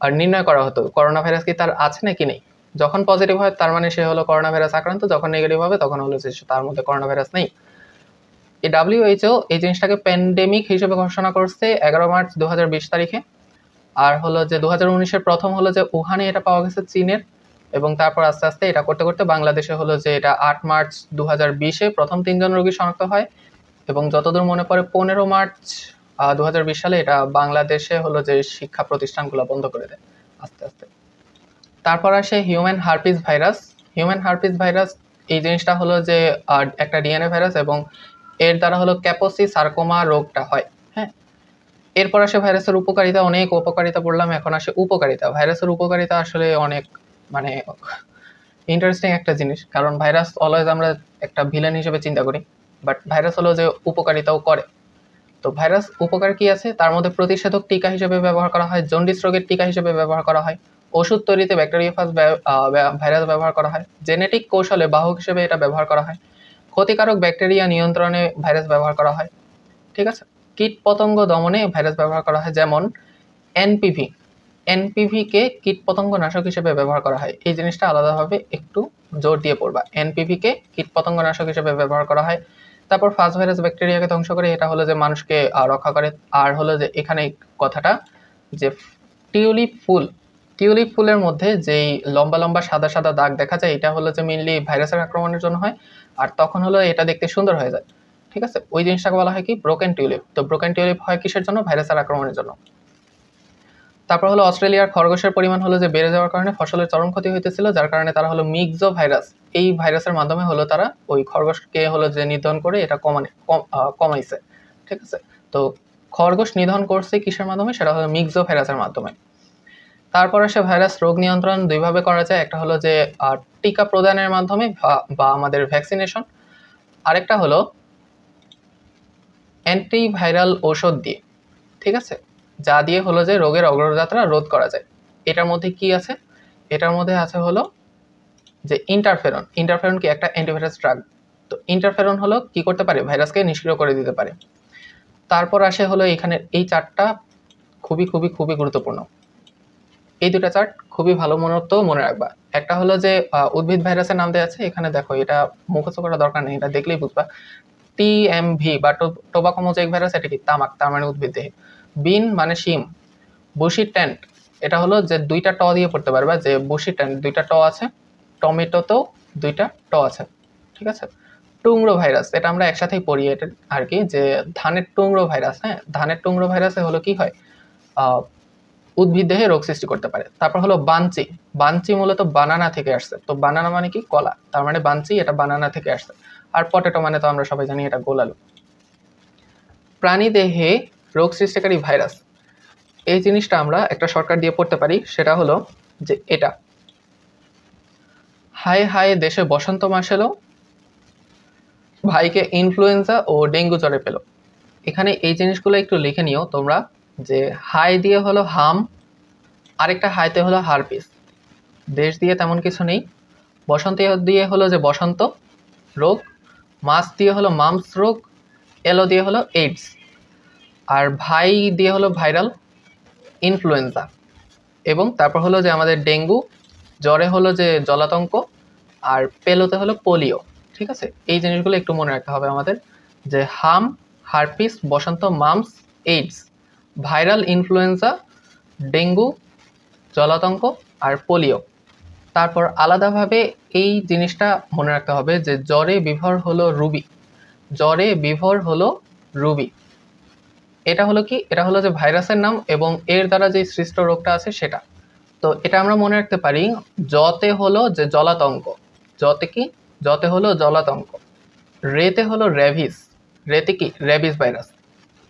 Speaker 1: নির্ণয় করা হতো করোনা ভাইরাস কি তার আছে নাকি নেই। যখন পজিটিভ হয় তার মানে সে হলো করোনা ভাইরাস আক্রান্ত, যখন নেগেটিভ হবে তখন হলো যে তার মধ্যে করোনা ভাইরাস নেই। এই WHO এই জিনিসটাকে প্যান্ডেমিক হিসেবে ঘোষণা করছে 11 মার্চ 2020 তারিখে। আর হলো যে 2019-এর প্রথম হলো যে উহানে এটা পাওয়া গেছে চীনের, এবং তারপর আস্তে আস্তে এটা করতে করতে বাংলাদেশে হলো যে এটা 8 মার্চ 2020-এ প্রথম 3 জন রোগী শনাক্ত হয়, এবং যতদূর মনে পড়ে 15 মার্চ 2020 সালে এটা বাংলাদেশে হলো যে শিক্ষা প্রতিষ্ঠানগুলো বন্ধ করে দেয় আস্তে আস্তে। তারপর আসে human herpes virus. Human herpes virus এই জিনিসটা হলো যে একটা ডিএনএ ভাইরাস, এবং এর দ্বারা হলো ক্যাপসি সার্কোমা রোগটা হয়। হ্যাঁ, এরপর আসে ভাইরাসের উপকারিতা। অনেক উপকারিতা বললাম, এখন আসে উপকারিতা। ভাইরাসের উপকারিতা আসলে অনেক মানে ইন্টারেস্টিং একটা জিনিস, কারণ ভাইরাস অলওয়েজ আমরা একটা ভিলেন হিসেবে চিন্তা করি, বাট ভাইরাস হলো যে উপকারিতাও করে। তো ভাইরাস উপকার কি আছে তার মধ্যে প্রতিষেধক টিকা হিসেবে ব্যবহার করা হয়, জন্ডিস রোগের টিকা হিসেবে ব্যবহার করা হয়, ওষুধ তৈরিতে ব্যাকটেরিয়াফাজ ভাইরাস ব্যবহার করা হয়, জেনেটিক কৌশলে বাহক হিসেবে এটা ব্যবহার করা হয়, ক্ষতিকারক ব্যাকটেরিয়া নিয়ন্ত্রণে ভাইরাস ব্যবহার করা হয়, ঠিক আছে। কীট পতঙ্গ দমনে ভাইরাস ব্যবহার করা হয়, যেমন এনপিভিকে কীট পতঙ্গ নাশক হিসেবে ব্যবহার করা হয়। এই জিনিসটা আলাদাভাবে একটু জোর দিয়ে পড়বা, এনপিভিকে কীট পতঙ্গ নাশক হিসেবে ব্যবহার করা হয়। তারপর ফাস্ট ভাইরাস ব্যাকটেরিয়াকে ধ্বংস করে, এটা হলো যে মানুষকে রক্ষা করে। আর হলো যে এখানে কথাটা যে টিউলিপ ফুলের মধ্যে যেই লম্বা লম্বা সাদা সাদা দাগ দেখা যায়, এটা হলো যে মেইনলি ভাইরাসের আক্রমণের জন্য হয়, আর তখন হলো এটা দেখতে সুন্দর হয়ে যায়, ঠিক আছে। ওই জিনিসটাকে বলা হয় কি ব্রোকেন টিউলিপ। তো ব্রোকেন টিউলিপ হয় কিসের জন্য? ভাইরাসের আক্রমণের জন্য। তারপর হলো অস্ট্রেলিয়ার খরগোশের পরিমাণ হলো যে বেড়ে যাওয়ার কারণে ফসলের চরম ক্ষতি হইতেছিল, যার কারণে তারা হলো মিক্সো ভাইরাস, এই ভাইরাসের মাধ্যমে হলো তারা ওই খরগোশকে হলো যে নিধন করে এটা কমাইছে, ঠিক আছে। তো খরগোশ নিধন করছে কিসের মাধ্যমে? সেটা হলো মিক্সো ভাইরাসের মাধ্যমে। তারপর আসে ভাইরাস রোগ নিয়ন্ত্রণ দুইভাবে করা যায়, একটা হলো যে টিকা প্রদানের মাধ্যমে বা আমাদের ভ্যাকসিনেশন, আরেকটা হলো অ্যান্টিভাইরাল ঔষধ দিয়ে, ঠিক আছে, যা দিয়ে হলো যে রোগের অগ্রযাত্রা রোধ করা যায়। এটার মধ্যে কি আছে? এটার মধ্যে আছে হলো যে ইন্টারফেরন কি একটা অ্যান্টিভাইরাস ড্রাগ। তো ইন্টারফেরন হলো কি করতে পারে? ভাইরাসকে নিষ্ক্রিয় করে দিতে পারে। তারপর আসে হলো এখানে এই চারটা খুবই খুবই খুবই গুরুত্বপূর্ণ। এই দুটা চার্ট খুবই ভালো মনে রাখবা। একটা হলো যে উদ্ভিদ ভাইরাসের নাম দেওয়া আছে, এখানে দেখো, এটা মুখস্থ করার দরকার নেই, এটা দেখলেই বুঝবা। টিএমভি বা টোবাকো মোজাইক ভাইরাস, এটা কি তামাক, তার মানে উদ্ভিদ দেহে। বিন মানে শিম। বুশি ট্যান্ট, এটা হলো যে দুইটা ট দিয়ে পড়তে পারবা, যে বুশি ট্যান্ট দুইটা ট আছে, টমেটোতেও দুইটা ট আছে, ঠিক আছে। টুংরো ভাইরাস, এটা আমরা একসাথেই পড়ি, এটা আর কি, যে ধানের টুংরো ভাইরাস। হ্যাঁ, ধানের টুংরো ভাইরাসে হলো কি হয়, উদ্ভিদ দেহে রোগ সৃষ্টি করতে পারে। তারপর হলো বাঞ্চি মূলত বানানা থেকে আসছে। তো বানানা মানে কি? কলা, তার মানে বাঞ্চি এটা বানানা থেকে আসছে। আর পটেটো মানে তো আমরা সবাই জানি এটা গোলালু। প্রাণী দেহে রোগ সৃষ্টিকারী ভাইরাস, এই জিনিসটা আমরা একটা শর্টকাট দিয়ে পড়তে পারি, সেটা হলো যে এটা, হায় হায় দেশে বসন্ত মাস এলো, ভাইকে ইনফ্লুয়েঞ্জা ও ডেঙ্গু জ্বরে পেল। এখানে এই জিনিসগুলো একটু লিখে নিও তোমরা, যে হাই দিয়ে হলো হাম, আরেকটা হাইতে হলো হারপিস, দেশ দিয়ে তেমন কিছু নেই। বসন্ত দিয়ে হলো যে বসন্ত রোগ, মাস দিয়ে হলো মামস রোগ, এলো দিয়ে হলো এইডস, আর ভাই দিয়ে হলো ভাইরাল ইনফ্লুয়েঞ্জা, এবং তারপর হলো যে আমাদের ডেঙ্গু, জ্বরে হলো যে জলাতঙ্ক, আর পেলোতে হলো পোলিও, ঠিক আছে। এই জিনিসগুলো একটু মনে রাখতে হবে আমাদের, যে হাম, হারপিস, বসন্ত, mumps, AIDS, viral influenza, dengue, জলাতঙ্ক আর পোলিও। তারপর আলাদাভাবে এই জিনিসটা মনে রাখতে হবে যে জ্বরে বিভোর হলো রুবি। এটা হলো কি? এটা হলো যে ভাইরাসের নাম, এবং এর দ্বারা যে সৃষ্ট রোগটা আছে সেটা। তো এটা আমরা মনে রাখতে পারি, জতে হলো যে জলাতঙ্ক, জতে হলো জলাতঙ্ক, রেতে হলো রেভিস, রেতে কি? Rabies virus.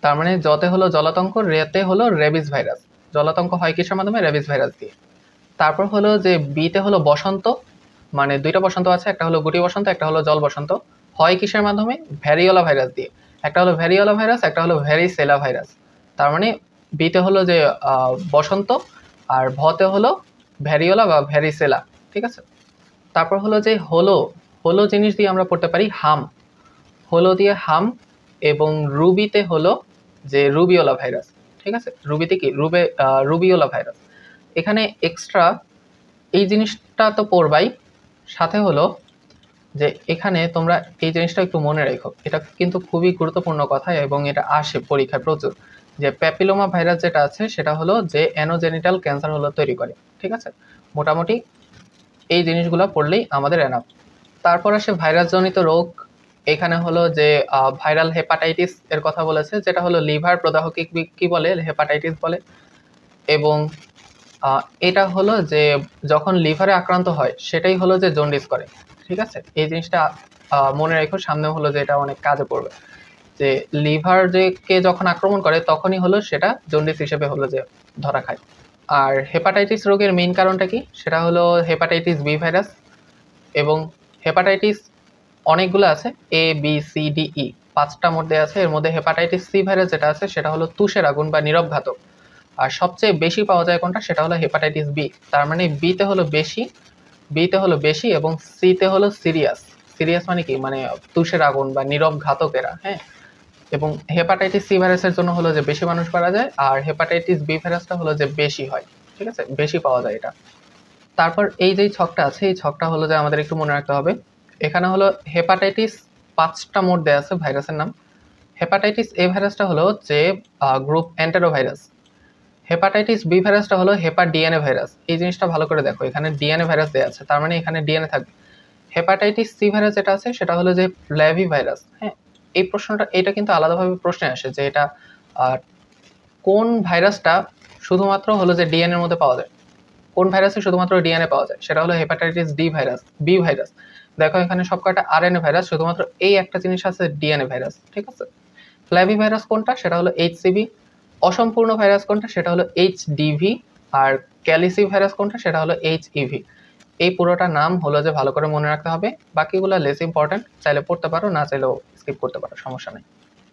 Speaker 1: তার মানে জতে হলো জলাতঙ্ক, রেতে হলো রেবিস ভাইরাস। জলাতঙ্ক হয় কিসের মাধ্যমে? রেবিস ভাইরাস দিয়ে। তারপর হলো যে বিতে হলো বসন্ত, মানে দুইটা বসন্ত আছে, একটা হলো গুটি বসন্ত, একটা হলো জল বসন্ত। হয় কিসের মাধ্যমে? ভ্যারিওলা ভাইরাস দিয়ে। একটা হলো ভ্যারিওলা ভাইরাস, একটা হলো ভ্যারিসেলা ভাইরাস। তার মানে বিতে হলো যে বসন্ত, আর ভতে হলো ভ্যারিওলা বা ভ্যারিসেলা। ঠিক আছে। তারপর হলো যে হলো জিনিস দিয়ে আমরা পড়তে পারি হাম, হলো দিয়ে হাম। এবং রুবিতে হলো যে রুবিওলা ভাইরাস। ঠিক আছে। রুবিতে কি? রুবিওলা ভাইরাস। এখানে এক্সট্রা এই জিনিসটা তো পড়বাই, সাথে হলো যে এখানে তোমরা এই জিনিসটা একটু মনে রেখো, এটা কিন্তু খুবই গুরুত্বপূর্ণ কথা এবং এটা আসে পরীক্ষায় প্রচুর, যে প্যাপিলোমা ভাইরাস যেটা আছে সেটা হলো যে অ্যানোজেনিটাল ক্যান্সার হলো তৈরি করে। ঠিক আছে। মোটামুটি এই জিনিসগুলো পড়লেই আমাদের এনাফ। তারপর আসে ভাইরাসজনিত রোগ। এখানে হলো যে ভাইরাল হেপাটাইটিস এর কথা বলেছে, যেটা হলো লিভার প্রদাহকে কি বলে? হেপাটাইটিস বলে। এবং এটা হলো যে যখন লিভারে আক্রান্ত হয় সেটাই হলো যে জন্ডিস করে। ঠিক আছে। এই জিনিসটা মনে রেখো, সামনে হলো যে এটা অনেক কাজে পড়বে, যে লিভার কে যখন আক্রমণ করে তখনই হলো সেটা জন্ডিস হিসেবে হলো যে ধরা খায়। আর হেপাটাইটিস রোগের মেইন কারণটা কি? সেটা হলো হেপাটাইটিস বি ভাইরাস। এবং হেপাটাইটিস অনেকগুলো আছে, ABCDE, 5টা মধ্যে আছে। এর মধ্যে হেপাটাইটিস সি ভাইরাস যেটা আছে সেটা হলো তুষের আগুন বা নীরব ঘাতক। আর সবচেয়ে বেশি পাওয়া যায় কোনটা? সেটা হলো হেপাটাইটিস বি। তার মানে বিতে হলো বেশি এবং সিতে হলো সিরিয়াস। সিরিয়াস মানে কি? মানে তুষের আগুন বা নীরব ঘাতকেরা। হ্যাঁ। এবং হেপাটাইটিস সি ভাইরাসের জন্য হলো যে বেশি মানুষ মারা যায়, আর হেপাটাইটিস বি ভাইরাসটা হলো যে বেশি হয়। ঠিক আছে, বেশি পাওয়া যায় এটা। তারপর এই যে ছকটা আছে, এই ছকটা হলো যে আমাদের একটু মনে রাখতে হবে। এখানে হলো হেপাটাইটিস 5টা মোড দেয়া আছে ভাইরাসের নাম। হেপাটাইটিস এ ভাইরাসটা হলো যে গ্রুপ এন্টেরোভাইরাস। হেপাটাইটিস বি ভাইরাসটা হলো ডিএনএ ভাইরাস। এই জিনিসটা ভালো করে দেখো, এখানে ডিএনএ ভাইরাস দেওয়া আছে, তার মানে এখানে ডিএনএ থাকবে। হেপাটাইটিস সি ভাইরাস যেটা আছে সেটা হলো যে ফ্ল্যাভি ভাইরাস। হ্যাঁ, এই প্রশ্নটা এটা কিন্তু আলাদাভাবে প্রশ্নে আসে যে এটা কোন ভাইরাসটা শুধুমাত্র হলো যে ডিএনএ এর মধ্যে পাওয়া যায়, কোন ভাইরাসে শুধুমাত্র ডিএনএ পাওয়া যায়, সেটা হলো hepatitis D virus, B virus. দেখো এখানে সবকটা আরএনএ ভাইরাস, শুধুমাত্র এই একটা জিনিস আছে ডিএনএ ভাইরাস। ঠিক আছে। ফ্ল্যাভি ভাইরাস কোনটা? সেটা হলো এইচসিভি। অসম্পূর্ণ ভাইরাস কোনটা? সেটা হলো এইচডিভি। আর ক্যালিসি ভাইরাস কোনটা? সেটা হলো এইচইভি। এই পুরোটা নাম হলো যে ভালো করে মনে রাখতে হবে। বাকিগুলো লেস ইম্পর্টেন্ট, চাইলে পড়তে পারো, না চাইলেও স্কিপ করতে পারো, সমস্যা নেই।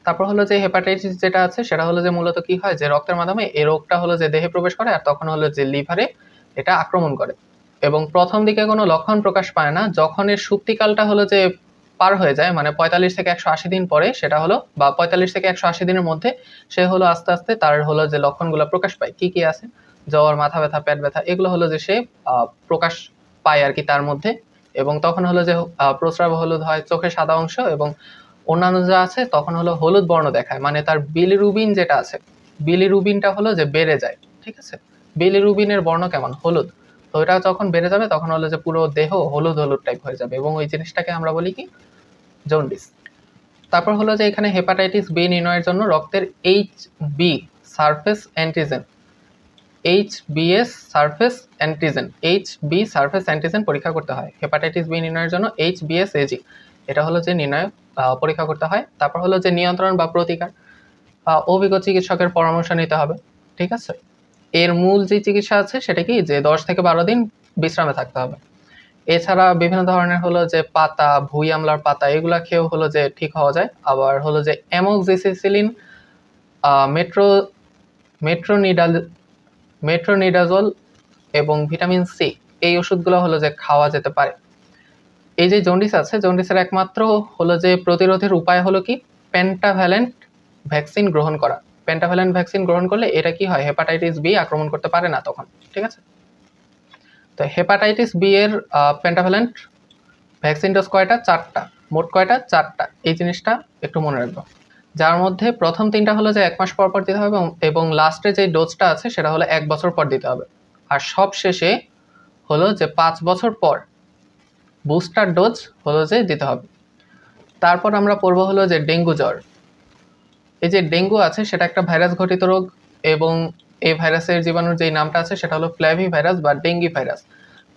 Speaker 1: তারপর হলো যে হেপাটাইটিস যেটা আছে সেটা হলো যে মূলত কি হয়, যে রক্তের মাধ্যমে এই রোগটা হলো যে দেহে প্রবেশ করে, আর তখন হলো যে লিভারে এটা আক্রমণ করে। এবং প্রথম দিকে কোনো লক্ষণ প্রকাশ পায় না, যখন এর সুপ্তিকালটা হলো যে পার হয়ে যায়, মানে 45 থেকে 180 দিন পরে সেটা হলো, বা 45 থেকে 180 দিনের মধ্যে সে হলো আস্তে আস্তে তার হলো যে লক্ষণগুলো প্রকাশ পায়। কি কি আছে? জ্বর, মাথা ব্যথা, পেট ব্যথা, এগুলো হলো যে সে প্রকাশ পায় আর কি তার মধ্যে। এবং তখন হলো যে প্রস্রাব হলুদ হয়, চোখে সাদা অংশ, এবং অন্যান্য যা আছে তখন হলো হলুদ বর্ণ দেখায়, মানে তার বিলিরুবিন যেটা আছে, বিলিরুবিনটা হলো যে বেড়ে যায়। ঠিক আছে। বিলিরুবিনের বর্ণ কেমন? হলুদ। তো এটা যখন বেড়ে যাবে তখন হলো যে পুরো দেহ হলুদ হলুদ টাইপ হয়ে যাবে, এবং ওই জিনিসটাকে আমরা বলি কি? জন্ডিস। তারপর হলো যে এখানে হেপাটাইটিস বি নির্ণয়ের জন্য রক্তের HB surface antigen, HB surface antigen পরীক্ষা করতে হয়। হেপাটাইটিস বি নির্ণয়ের জন্য HBsAg, এটা হলো যে নির্ণয় পরীক্ষা করতে হয়। তারপর হলো যে নিয়ন্ত্রণ বা প্রতিকার, অভিজ্ঞ চিকিৎসকের পরামর্শ নিতে হবে। ঠিক আছে। এর মূল যে চিকিৎসা আছে সেটা কি, যে 10 থেকে 12 দিন বিশ্রামে থাকতে হবে। এছাড়া বিভিন্ন ধরনের হলো যে পাতা, ভুঁই আমলার পাতা, এগুলা খেয়েও হলো যে ঠিক হওয়া যায়। আবার হলো যে অ্যামোক্সিসিলিন, মেট্রো মেট্রোনিডাল মেট্রোনিডাজোল এবং ভিটামিন সি, এই ওষুধগুলো হলো যে খাওয়া যেতে পারে। এই যে জন্ডিস আছে, জন্ডিসের একমাত্র হলো যে প্রতিরোধের উপায় হলো কি? পেন্টাভ্যালেন্ট ভ্যাকসিন গ্রহণ করা। পেন্টাভ্যালেন্ট ভ্যাকসিন গ্রহণ করলে এটা কি হয়, হেপাটাইটিস বি আক্রমণ করতে পারে না তখন। ঠিক আছে। তো হেপাটাইটিস বি এর পেন্টাভ্যালেন্ট ভ্যাকসিন ডোজ কয়টা? 4টা। মোট কয়টা? 4টা। এই জিনিসটা একটু মনে রাখবো, যার মধ্যে প্রথম 3টা হলো যে 1 মাস পর পর দিতে হবে, এবং লাস্টে যে ডোজটা আছে সেটা হলো 1 বছর পর দিতে হবে। আর সব শেষে হলো যে 5 বছর পর বুস্টার ডোজ হলো যে দিতে হবে। তারপর আমরা পড়বো হলো যে ডেঙ্গু জ্বর। এই যে ডেঙ্গু আছে সেটা একটা ভাইরাস ঘটিত রোগ, এবং এই ভাইরাসের জীবাণুর যেই নামটা আছে সেটা হলো ফ্ল্যাভি ভাইরাস বা ডেঙ্গি ভাইরাস।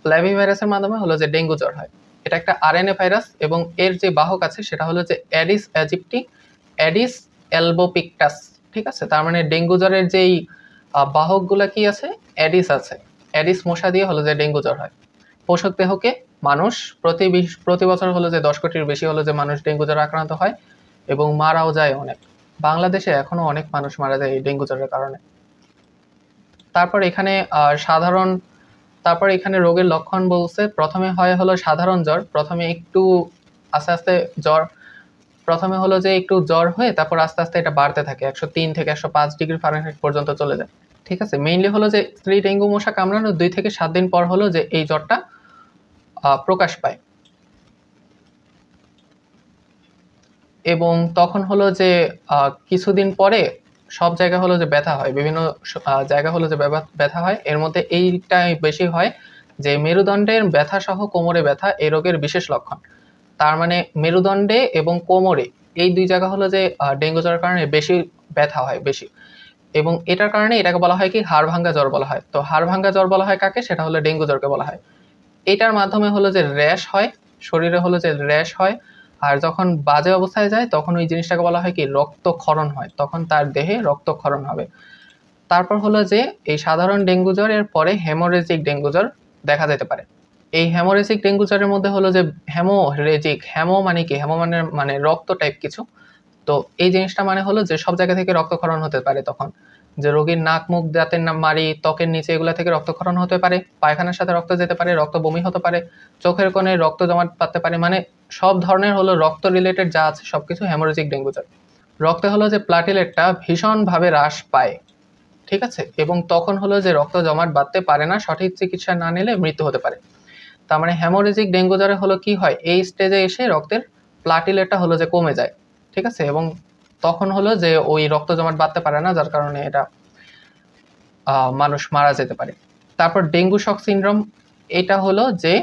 Speaker 1: ফ্ল্যাভি ভাইরাসের মাধ্যমে হলো যে ডেঙ্গু জ্বর হয়। এটা একটা আরএনএ ভাইরাস, এবং এর যে বাহক আছে সেটা হলো যে অ্যাডিস অ্যাজিপ্টি, অ্যাডিস অ্যালবোপিক্টাস। ঠিক আছে। তার মানে ডেঙ্গু জ্বরের যেই বাহকগুলা কি আছে? অ্যাডিস আছে। অ্যাডিস মশা দিয়ে হলো যে ডেঙ্গু জ্বর হয়। পোষক দেহকে মানুষ প্রতি বছর হলো যে 10 কোটির বেশি হলো যে মানুষ ডেঙ্গু জ্বরে আক্রান্ত হয় এবং মারাও যায় অনেক। বাংলাদেশে এখনো অনেক মানুষ মারা যায় এই ডেঙ্গু জ্বরের কারণে। তারপর এখানে রোগের লক্ষণ বলছে, প্রথমে হয় হলো সাধারণ জ্বর, প্রথমে একটু আস্তে আস্তে জ্বর, প্রথমে হলো যে একটু জ্বর হয়ে তারপর আস্তে আস্তে এটা বাড়তে থাকে, 103 থেকে 105 ডিগ্রি ফারেনহাইট পর্যন্ত চলে যায়। ঠিক আছে, মেইনলি হলো যে স্ত্রী ডেঙ্গু মশা কামড়ানোর 2 থেকে 7 দিন পর হলো যে এই জ্বরটা প্রকাশ পায় এবং তখন হলো যে কিছুদিন পরে সব জায়গা হলো যে ব্যথা হয়, বিভিন্ন জায়গা হলো যে ব্যথা হয়। এর মধ্যে এইটাই বেশি হয় যে মেরুদণ্ডের ব্যথা সহ কোমরে ব্যথা এই রোগের বিশেষ লক্ষণ। তার মানে মেরুদণ্ডে এবং কোমরে এই 2 জায়গা হলো যে ডেঙ্গু জ্বরের কারণে বেশি ব্যথা হয় বেশি, এবং এটার কারণে এটাকে বলা হয় কি হাড় ভাঙ্গা জ্বর বলা হয়। তো হাড় ভাঙ্গা জ্বর বলা হয় কাকে? সেটা হলো ডেঙ্গু জ্বরকে বলা হয়। এটার মাধ্যমে হলো যে র্যাশ হয়, শরীরে হলো যে র্যাশ হয়, আর যখন বাজে অবস্থায় যায় তখন ওই জিনিসটাকে বলা হয় কি রক্তক্ষরণ হয়, তখন তার দেহে রক্তক্ষরণ হবে। তারপর হলো যে এই সাধারণ ডেঙ্গু জ্বর এর পরে হেমোরেজিক ডেঙ্গু জ্বর দেখা যেতে পারে। এই হেমোরেজিক ডেঙ্গু জ্বরের মধ্যে হলো যে হেমো মানে কি? হেমো মানে রক্ত টাইপ কিছু। তো এই জিনিসটা মানে হলো যে সব জায়গা থেকে রক্তক্ষরণ হতে পারে, তখন যে রোগীর নাক, মুখ, দাঁতের মাড়ি, ত্বকের নিচে এগুলা থেকে রক্তক্ষরণ হতে পারে, পায়খানার সাথে রক্ত যেতে পারে, রক্ত বমি হতে পারে, চোখের কোণে রক্ত জমাট বাঁধতে পারে, মানে সব ধরনের হলো রক্ত রিলেটেড যা আছে সবকিছু হেমোরেজিক ডেঙ্গু জ্বর। রক্তে হলো যে প্লাটিলেটটা ভীষণভাবে হ্রাস পায়, ঠিক আছে, এবং তখন হলো যে রক্ত জমাট বাঁধতে পারে না, সঠিক চিকিৎসা না নিলে মৃত্যু হতে পারে। তার মানে হেমোরেজিক ডেঙ্গু জ্বরে হলো কি হয়, এই স্টেজে এসে রক্তের প্লাটিলেটটা হলো যে কমে যায়, ঠিক আছে, এবং তখন হলো যে ওই রক্ত জমাট বাঁধতে পারে না, যার কারণে এটা মানুষ মারা যেতে পারে। তারপর ডেঙ্গু শক সিনড্রোম, এটা হলো যে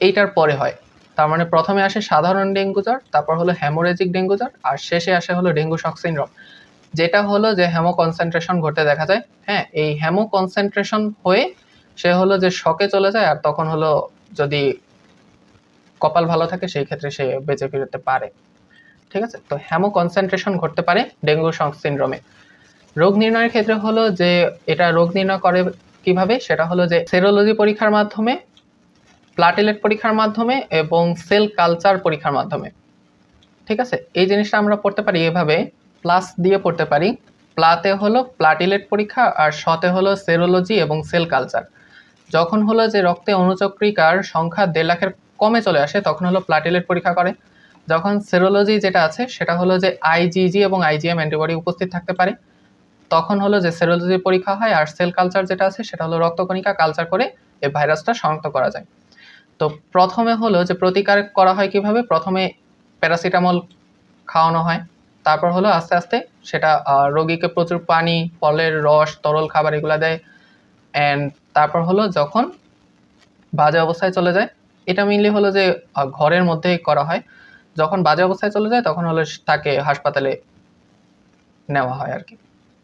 Speaker 1: এইটার পরে হয়। তার মানে প্রথমে আসে সাধারণ ডেঙ্গু জ্বর, তারপর হলো হেমোরেজিক ডেঙ্গু জ্বর, আর শেষে আসে হলো ডেঙ্গু শক সিনড্রোম, যেটা হলো যে হেমো কনসেন্ট্রেশন ঘটতে দেখা যায়। হ্যাঁ, এই হেমো কনসেন্ট্রেশন হয়ে সে হলো যে শকে চলে যায়, আর তখন হলো যদি কপাল ভালো থাকে সেই ক্ষেত্রে সে বেঁচে ফিরতে পারে। ঠিক আছে, তো হেমো কনসেন্ট্রেশন ঘটতে পারে ডেঙ্গু শক সিনড্রোমে। রোগ নির্ণয়ের ক্ষেত্রে হলো যে এটা রোগ নির্ণয় করে কিভাবে, সেটা হলো যে সেরোলজি পরীক্ষার মাধ্যমে, প্লাটিলেট পরীক্ষার মাধ্যমে এবং সেল কালচার পরীক্ষার মাধ্যমে। ঠিক আছে, এই জিনিসটা আমরা পড়তে পারি এভাবে, প্লাস দিয়ে পড়তে পারি। প্লাতে হলো প্লাটিলেট পরীক্ষা আর শতে হলো সেরোলজি এবং সেল কালচার। যখন হলো যে রক্তে অণুচক্রিকার সংখ্যা 1.5 লাখের কমে চলে আসে তখন হলো প্লাটিলেট পরীক্ষা করে। যখন সেরোলজি যেটা আছে সেটা হলো যে আইজিজি এবং আইজিএম অ্যান্টিবডি উপস্থিত থাকতে পারে, তখন হলো যে সেরোলজি পরীক্ষা হয়। আর সেল কালচার যেটা আছে সেটা হলো রক্তকণিকা কালচার করে এই ভাইরাসটা শনাক্ত করা যায়। তো প্রথমে হলো যে প্রতিকার করা হয় কিভাবে, প্রথমে প্যারাসিটামল খাওয়ানো হয়, তারপর হলো আস্তে আস্তে সেটা রোগীকে প্রচুর পানি, ফলের রস, তরল খাবার এগুলা দেয়, অ্যান্ড তারপর হলো যখন বাজে অবস্থায় চলে যায়, এটা মেইনলি হলো যে ঘরের মধ্যেই করা হয়, যখন বাজে অবস্থায় চলে যায় তখন হলো তাকে হাসপাতালে নেওয়া হয় আর কি।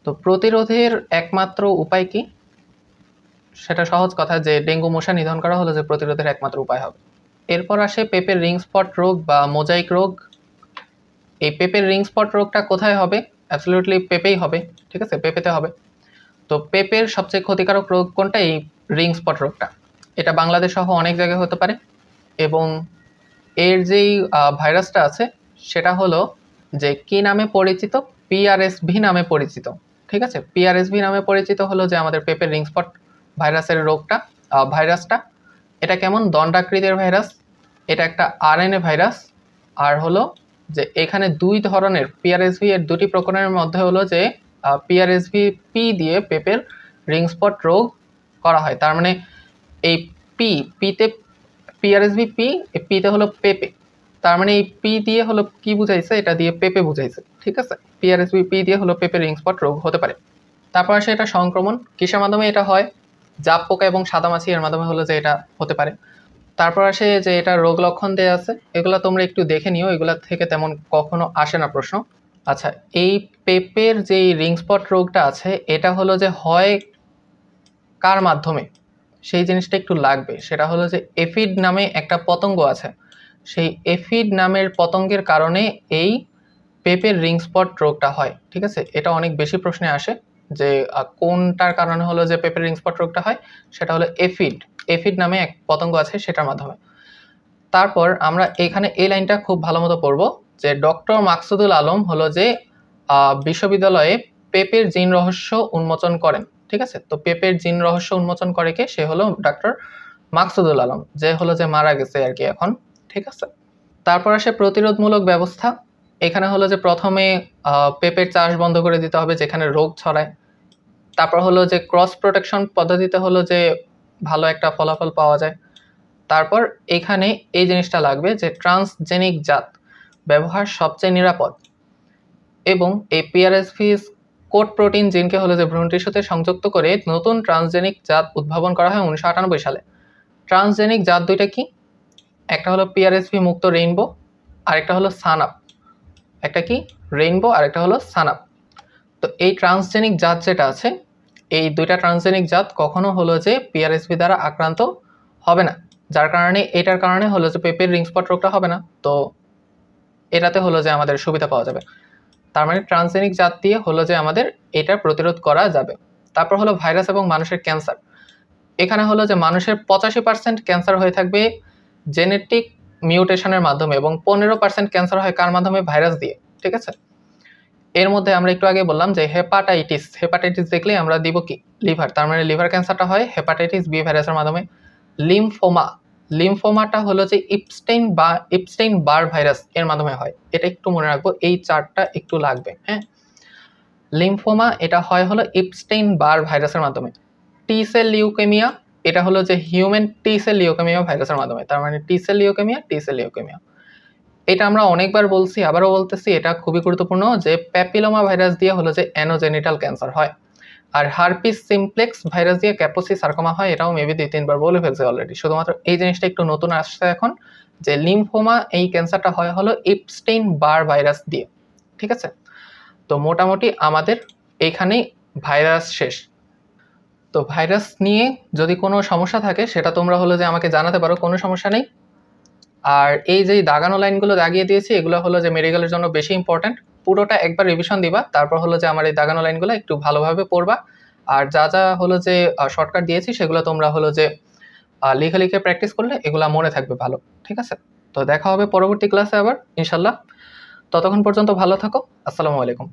Speaker 1: তো প্রতিরোধের একমাত্র উপায় কি, সেটা সহজ কথা, যে ডেঙ্গু মশা নিধন করা হলো যে প্রতিরোধের একমাত্র উপায় হবে। এরপর আসে পেপের রিং স্পট রোগ বা মোজাইক রোগ। এই পেপের রিং স্পট রোগটা কোথায় হবে? অ্যাবসলিউটলি পেপেই হবে, ঠিক আছে, পেপেতে হবে। তো পেপের সবচেয়ে ক্ষতিকারক রোগ কোনটা? এই রিং স্পট রোগটা। এটা বাংলাদেশ সহ অনেক জায়গায় হতে পারে, এবং এর যেই ভাইরাসটা আছে সেটা হলো যে কি নামে পরিচিত, পিআরএসভি নামে পরিচিত। ঠিক আছে, পিআরএসভি নামে পরিচিত হলো যে আমাদের পেপের রিং স্পট ভাইরাসের রোগটা, ভাইরাসটা। এটা কেমন? দণ্ডাকৃতির ভাইরাস, এটা একটা আরএনএ ভাইরাস। আর হলো যে এখানে 2 ধরনের পিআরএসভি এর 2টি প্রকরণের মধ্যে হলো যে পিআরএসভি পি দিয়ে পেপের রিং স্পট রোগ করা হয়। তার মানে এই পিতে পিআরএসভি পিতে হলো পেপে, তার মানে এই পি দিয়ে হলো কি বুঝাইছে, এটা দিয়ে পেপে বুঝাইছে। ঠিক আছে, পিআরএসভি পি দিয়ে হলো পেপে রিং স্পট রোগ হতে পারে। তারপর আসে এটা সংক্রমণ কিসের মাধ্যমে এটা হয়, জাপ পোকা এবং সাদামাছি এর মাধ্যমে হলো যে এটা হতে পারে। তারপর আসে যে এটা রোগ লক্ষণ দেয়া আছে, এগুলো তোমরা একটু দেখে নিও, এগুলা থেকে তেমন কখনো আসে না প্রশ্ন। আচ্ছা, এই পেপের যেই রিং স্পট রোগটা আছে এটা হলো যে হয় কার মাধ্যমে, সেই জিনিসটা একটু লাগবে। সেটা হলো যে এফিড নামে একটা পতঙ্গ আছে, সেই এফিড নামের পতঙ্গের কারণে এই পেপের রিং স্পট রোগটা হয়। ঠিক আছে, এটা অনেক বেশি প্রশ্নে আসে, যে কোনটার কারণে হলো যে পেঁপের রিং স্পট রোগটা হয়, সেটা হলো এফিড। এফিড নামে এক পতঙ্গ আছে, সেটার মাধ্যমে। তারপর আমরা এখানে এই লাইনটা খুব ভালো মতো পড়বো যে ডক্টর মাকসুদুল আলম হলো যে বিশ্ববিদ্যালয়ে পেঁপের জিন রহস্য উন্মোচন করেন। ঠিক আছে, তো পেঁপের জিন রহস্য উন্মোচন করে কে? সে হলো ডক্টর মাকসুদুল আলম, যে হলো যে মারা গেছে আর কি এখন। ঠিক আছে, তারপর আসে প্রতিরোধমূলক ব্যবস্থা। এখানে হলো যে প্রথমে পেঁপের চাষ বন্ধ করে দিতে হবে যেখানে রোগ ছড়ায়। তারপর হলো যে ক্রস প্রোটেকশন পদ্ধতিতে হলো যে ভালো একটা ফলাফল পাওয়া যায়। তারপর এখানে এই জিনিসটা লাগবে যে ট্রান্সজেনিক জাত ব্যবহার সবচেয়ে নিরাপদ, এবং এই পিআরএসভি কোট প্রোটিন জিনকে হলো যে ভ্রূণ টিস্যুতে সংযুক্ত করে নতুন ট্রান্সজেনিক জাত উদ্ভাবন করা হয় 1998 সালে। ট্রান্সজেনিক জাত দুইটা কি? একটা হলো পিআরএসভি মুক্ত রেইনবো, আরেকটা হলো সানআপ। একটা কি? রেইনবো, আরেকটা হলো সানআপ। তো এই ট্রান্সজেনিক জাত যেটা আছে, এই দুইটা ট্রান্সজেনিক জাত কখনো হলো যে পিআরএসভি দ্বারা আক্রান্ত হবে না, যার কারণে এটার কারণে হলো যে পেঁপের রিং স্পট রোগটা হবে না। তো এটাতে হলো যে আমাদের সুবিধা পাওয়া যাবে। তার মানে ট্রান্সজেনিক জাত দিয়ে হলো যে আমাদের এটা প্রতিরোধ করা যাবে। তারপর হলো ভাইরাস এবং মানুষের ক্যান্সার। এখানে হলো যে মানুষের 85% ক্যান্সার হয়ে থাকবে জেনেটিক মিউটেশনের মাধ্যমে, এবং 15% ক্যান্সার হয় কার মাধ্যমে? ভাইরাস দিয়ে। ঠিক আছে, এর মধ্যে আমরা একটু আগে বললাম যে হেপাটাইটিস দেখলে আমরা দিব কি? লিভার। তার মানে লিভার ক্যান্সারটা হয় হেপাটাইটিস বি ভাইরাসের মাধ্যমে। লিম্ফোমাটা হলো যে ইপস্টেইন বার ভাইরাস এর মাধ্যমে হয়। এটা একটু মনে রাখবো, এই চারটা একটু লাগবে। হ্যাঁ, লিম্ফোমা এটা হয় হলো ইপস্টেইন বার ভাইরাসের মাধ্যমে। টি সেল লিউকেমিয়া এটা হলো যে হিউম্যান টি সেল লিউকেমিয়া ভাইরাসের মাধ্যমে। তার মানে টি সেল লিউকেমিয়া। এটা আমরা অনেকবার বলছি, আবারও বলতেছি, এটা খুবই গুরুত্বপূর্ণ যে প্যাপিলোমা ভাইরাস দিয়ে হলো যে অ্যানোজেনিটাল ক্যান্সার হয়, আর হারপিস সিমপ্লেক্স ভাইরাস দিয়ে ক্যাপোসি সার্কোমা হয়। এটাও মেবি 2-3 বার বলে ফেলছে অলরেডি। শুধুমাত্র এই জিনিসটা একটু নতুন আসছে এখন, যে লিম্ফোমা এই ক্যান্সারটা হয় হলো ইপস্টেইন বার ভাইরাস দিয়ে। ঠিক আছে, তো মোটামুটি আমাদের এইখানেই ভাইরাস শেষ। তো ভাইরাস নিয়ে যদি কোনো সমস্যা থাকে সেটা তোমরা হলো যে আমাকে জানাতে পারো, কোনো সমস্যা নেই। আর এই যে দাগানো লাইনগুলো দাগিয়ে দিয়েছি, এগুলো হলো যে মেডিকেলের জন্য বেশি ইম্পর্টেন্ট। পুরোটা একবার রিভিশন দিবা, তারপর হলো যে আমার এই দাগানো লাইনগুলো একটু ভালোভাবে পড়বা। আর যা যা হলো যে শর্টকাট দিয়েছি সেগুলো তোমরা হলো যে লিখে লিখে প্র্যাকটিস করলে এগুলো মনে থাকবে ভালো। ঠিক আছে, তো দেখা হবে পরবর্তী ক্লাসে আবার ইনশাল্লাহ। ততক্ষণ পর্যন্ত ভালো থাকো। আসসালামু আলাইকুম।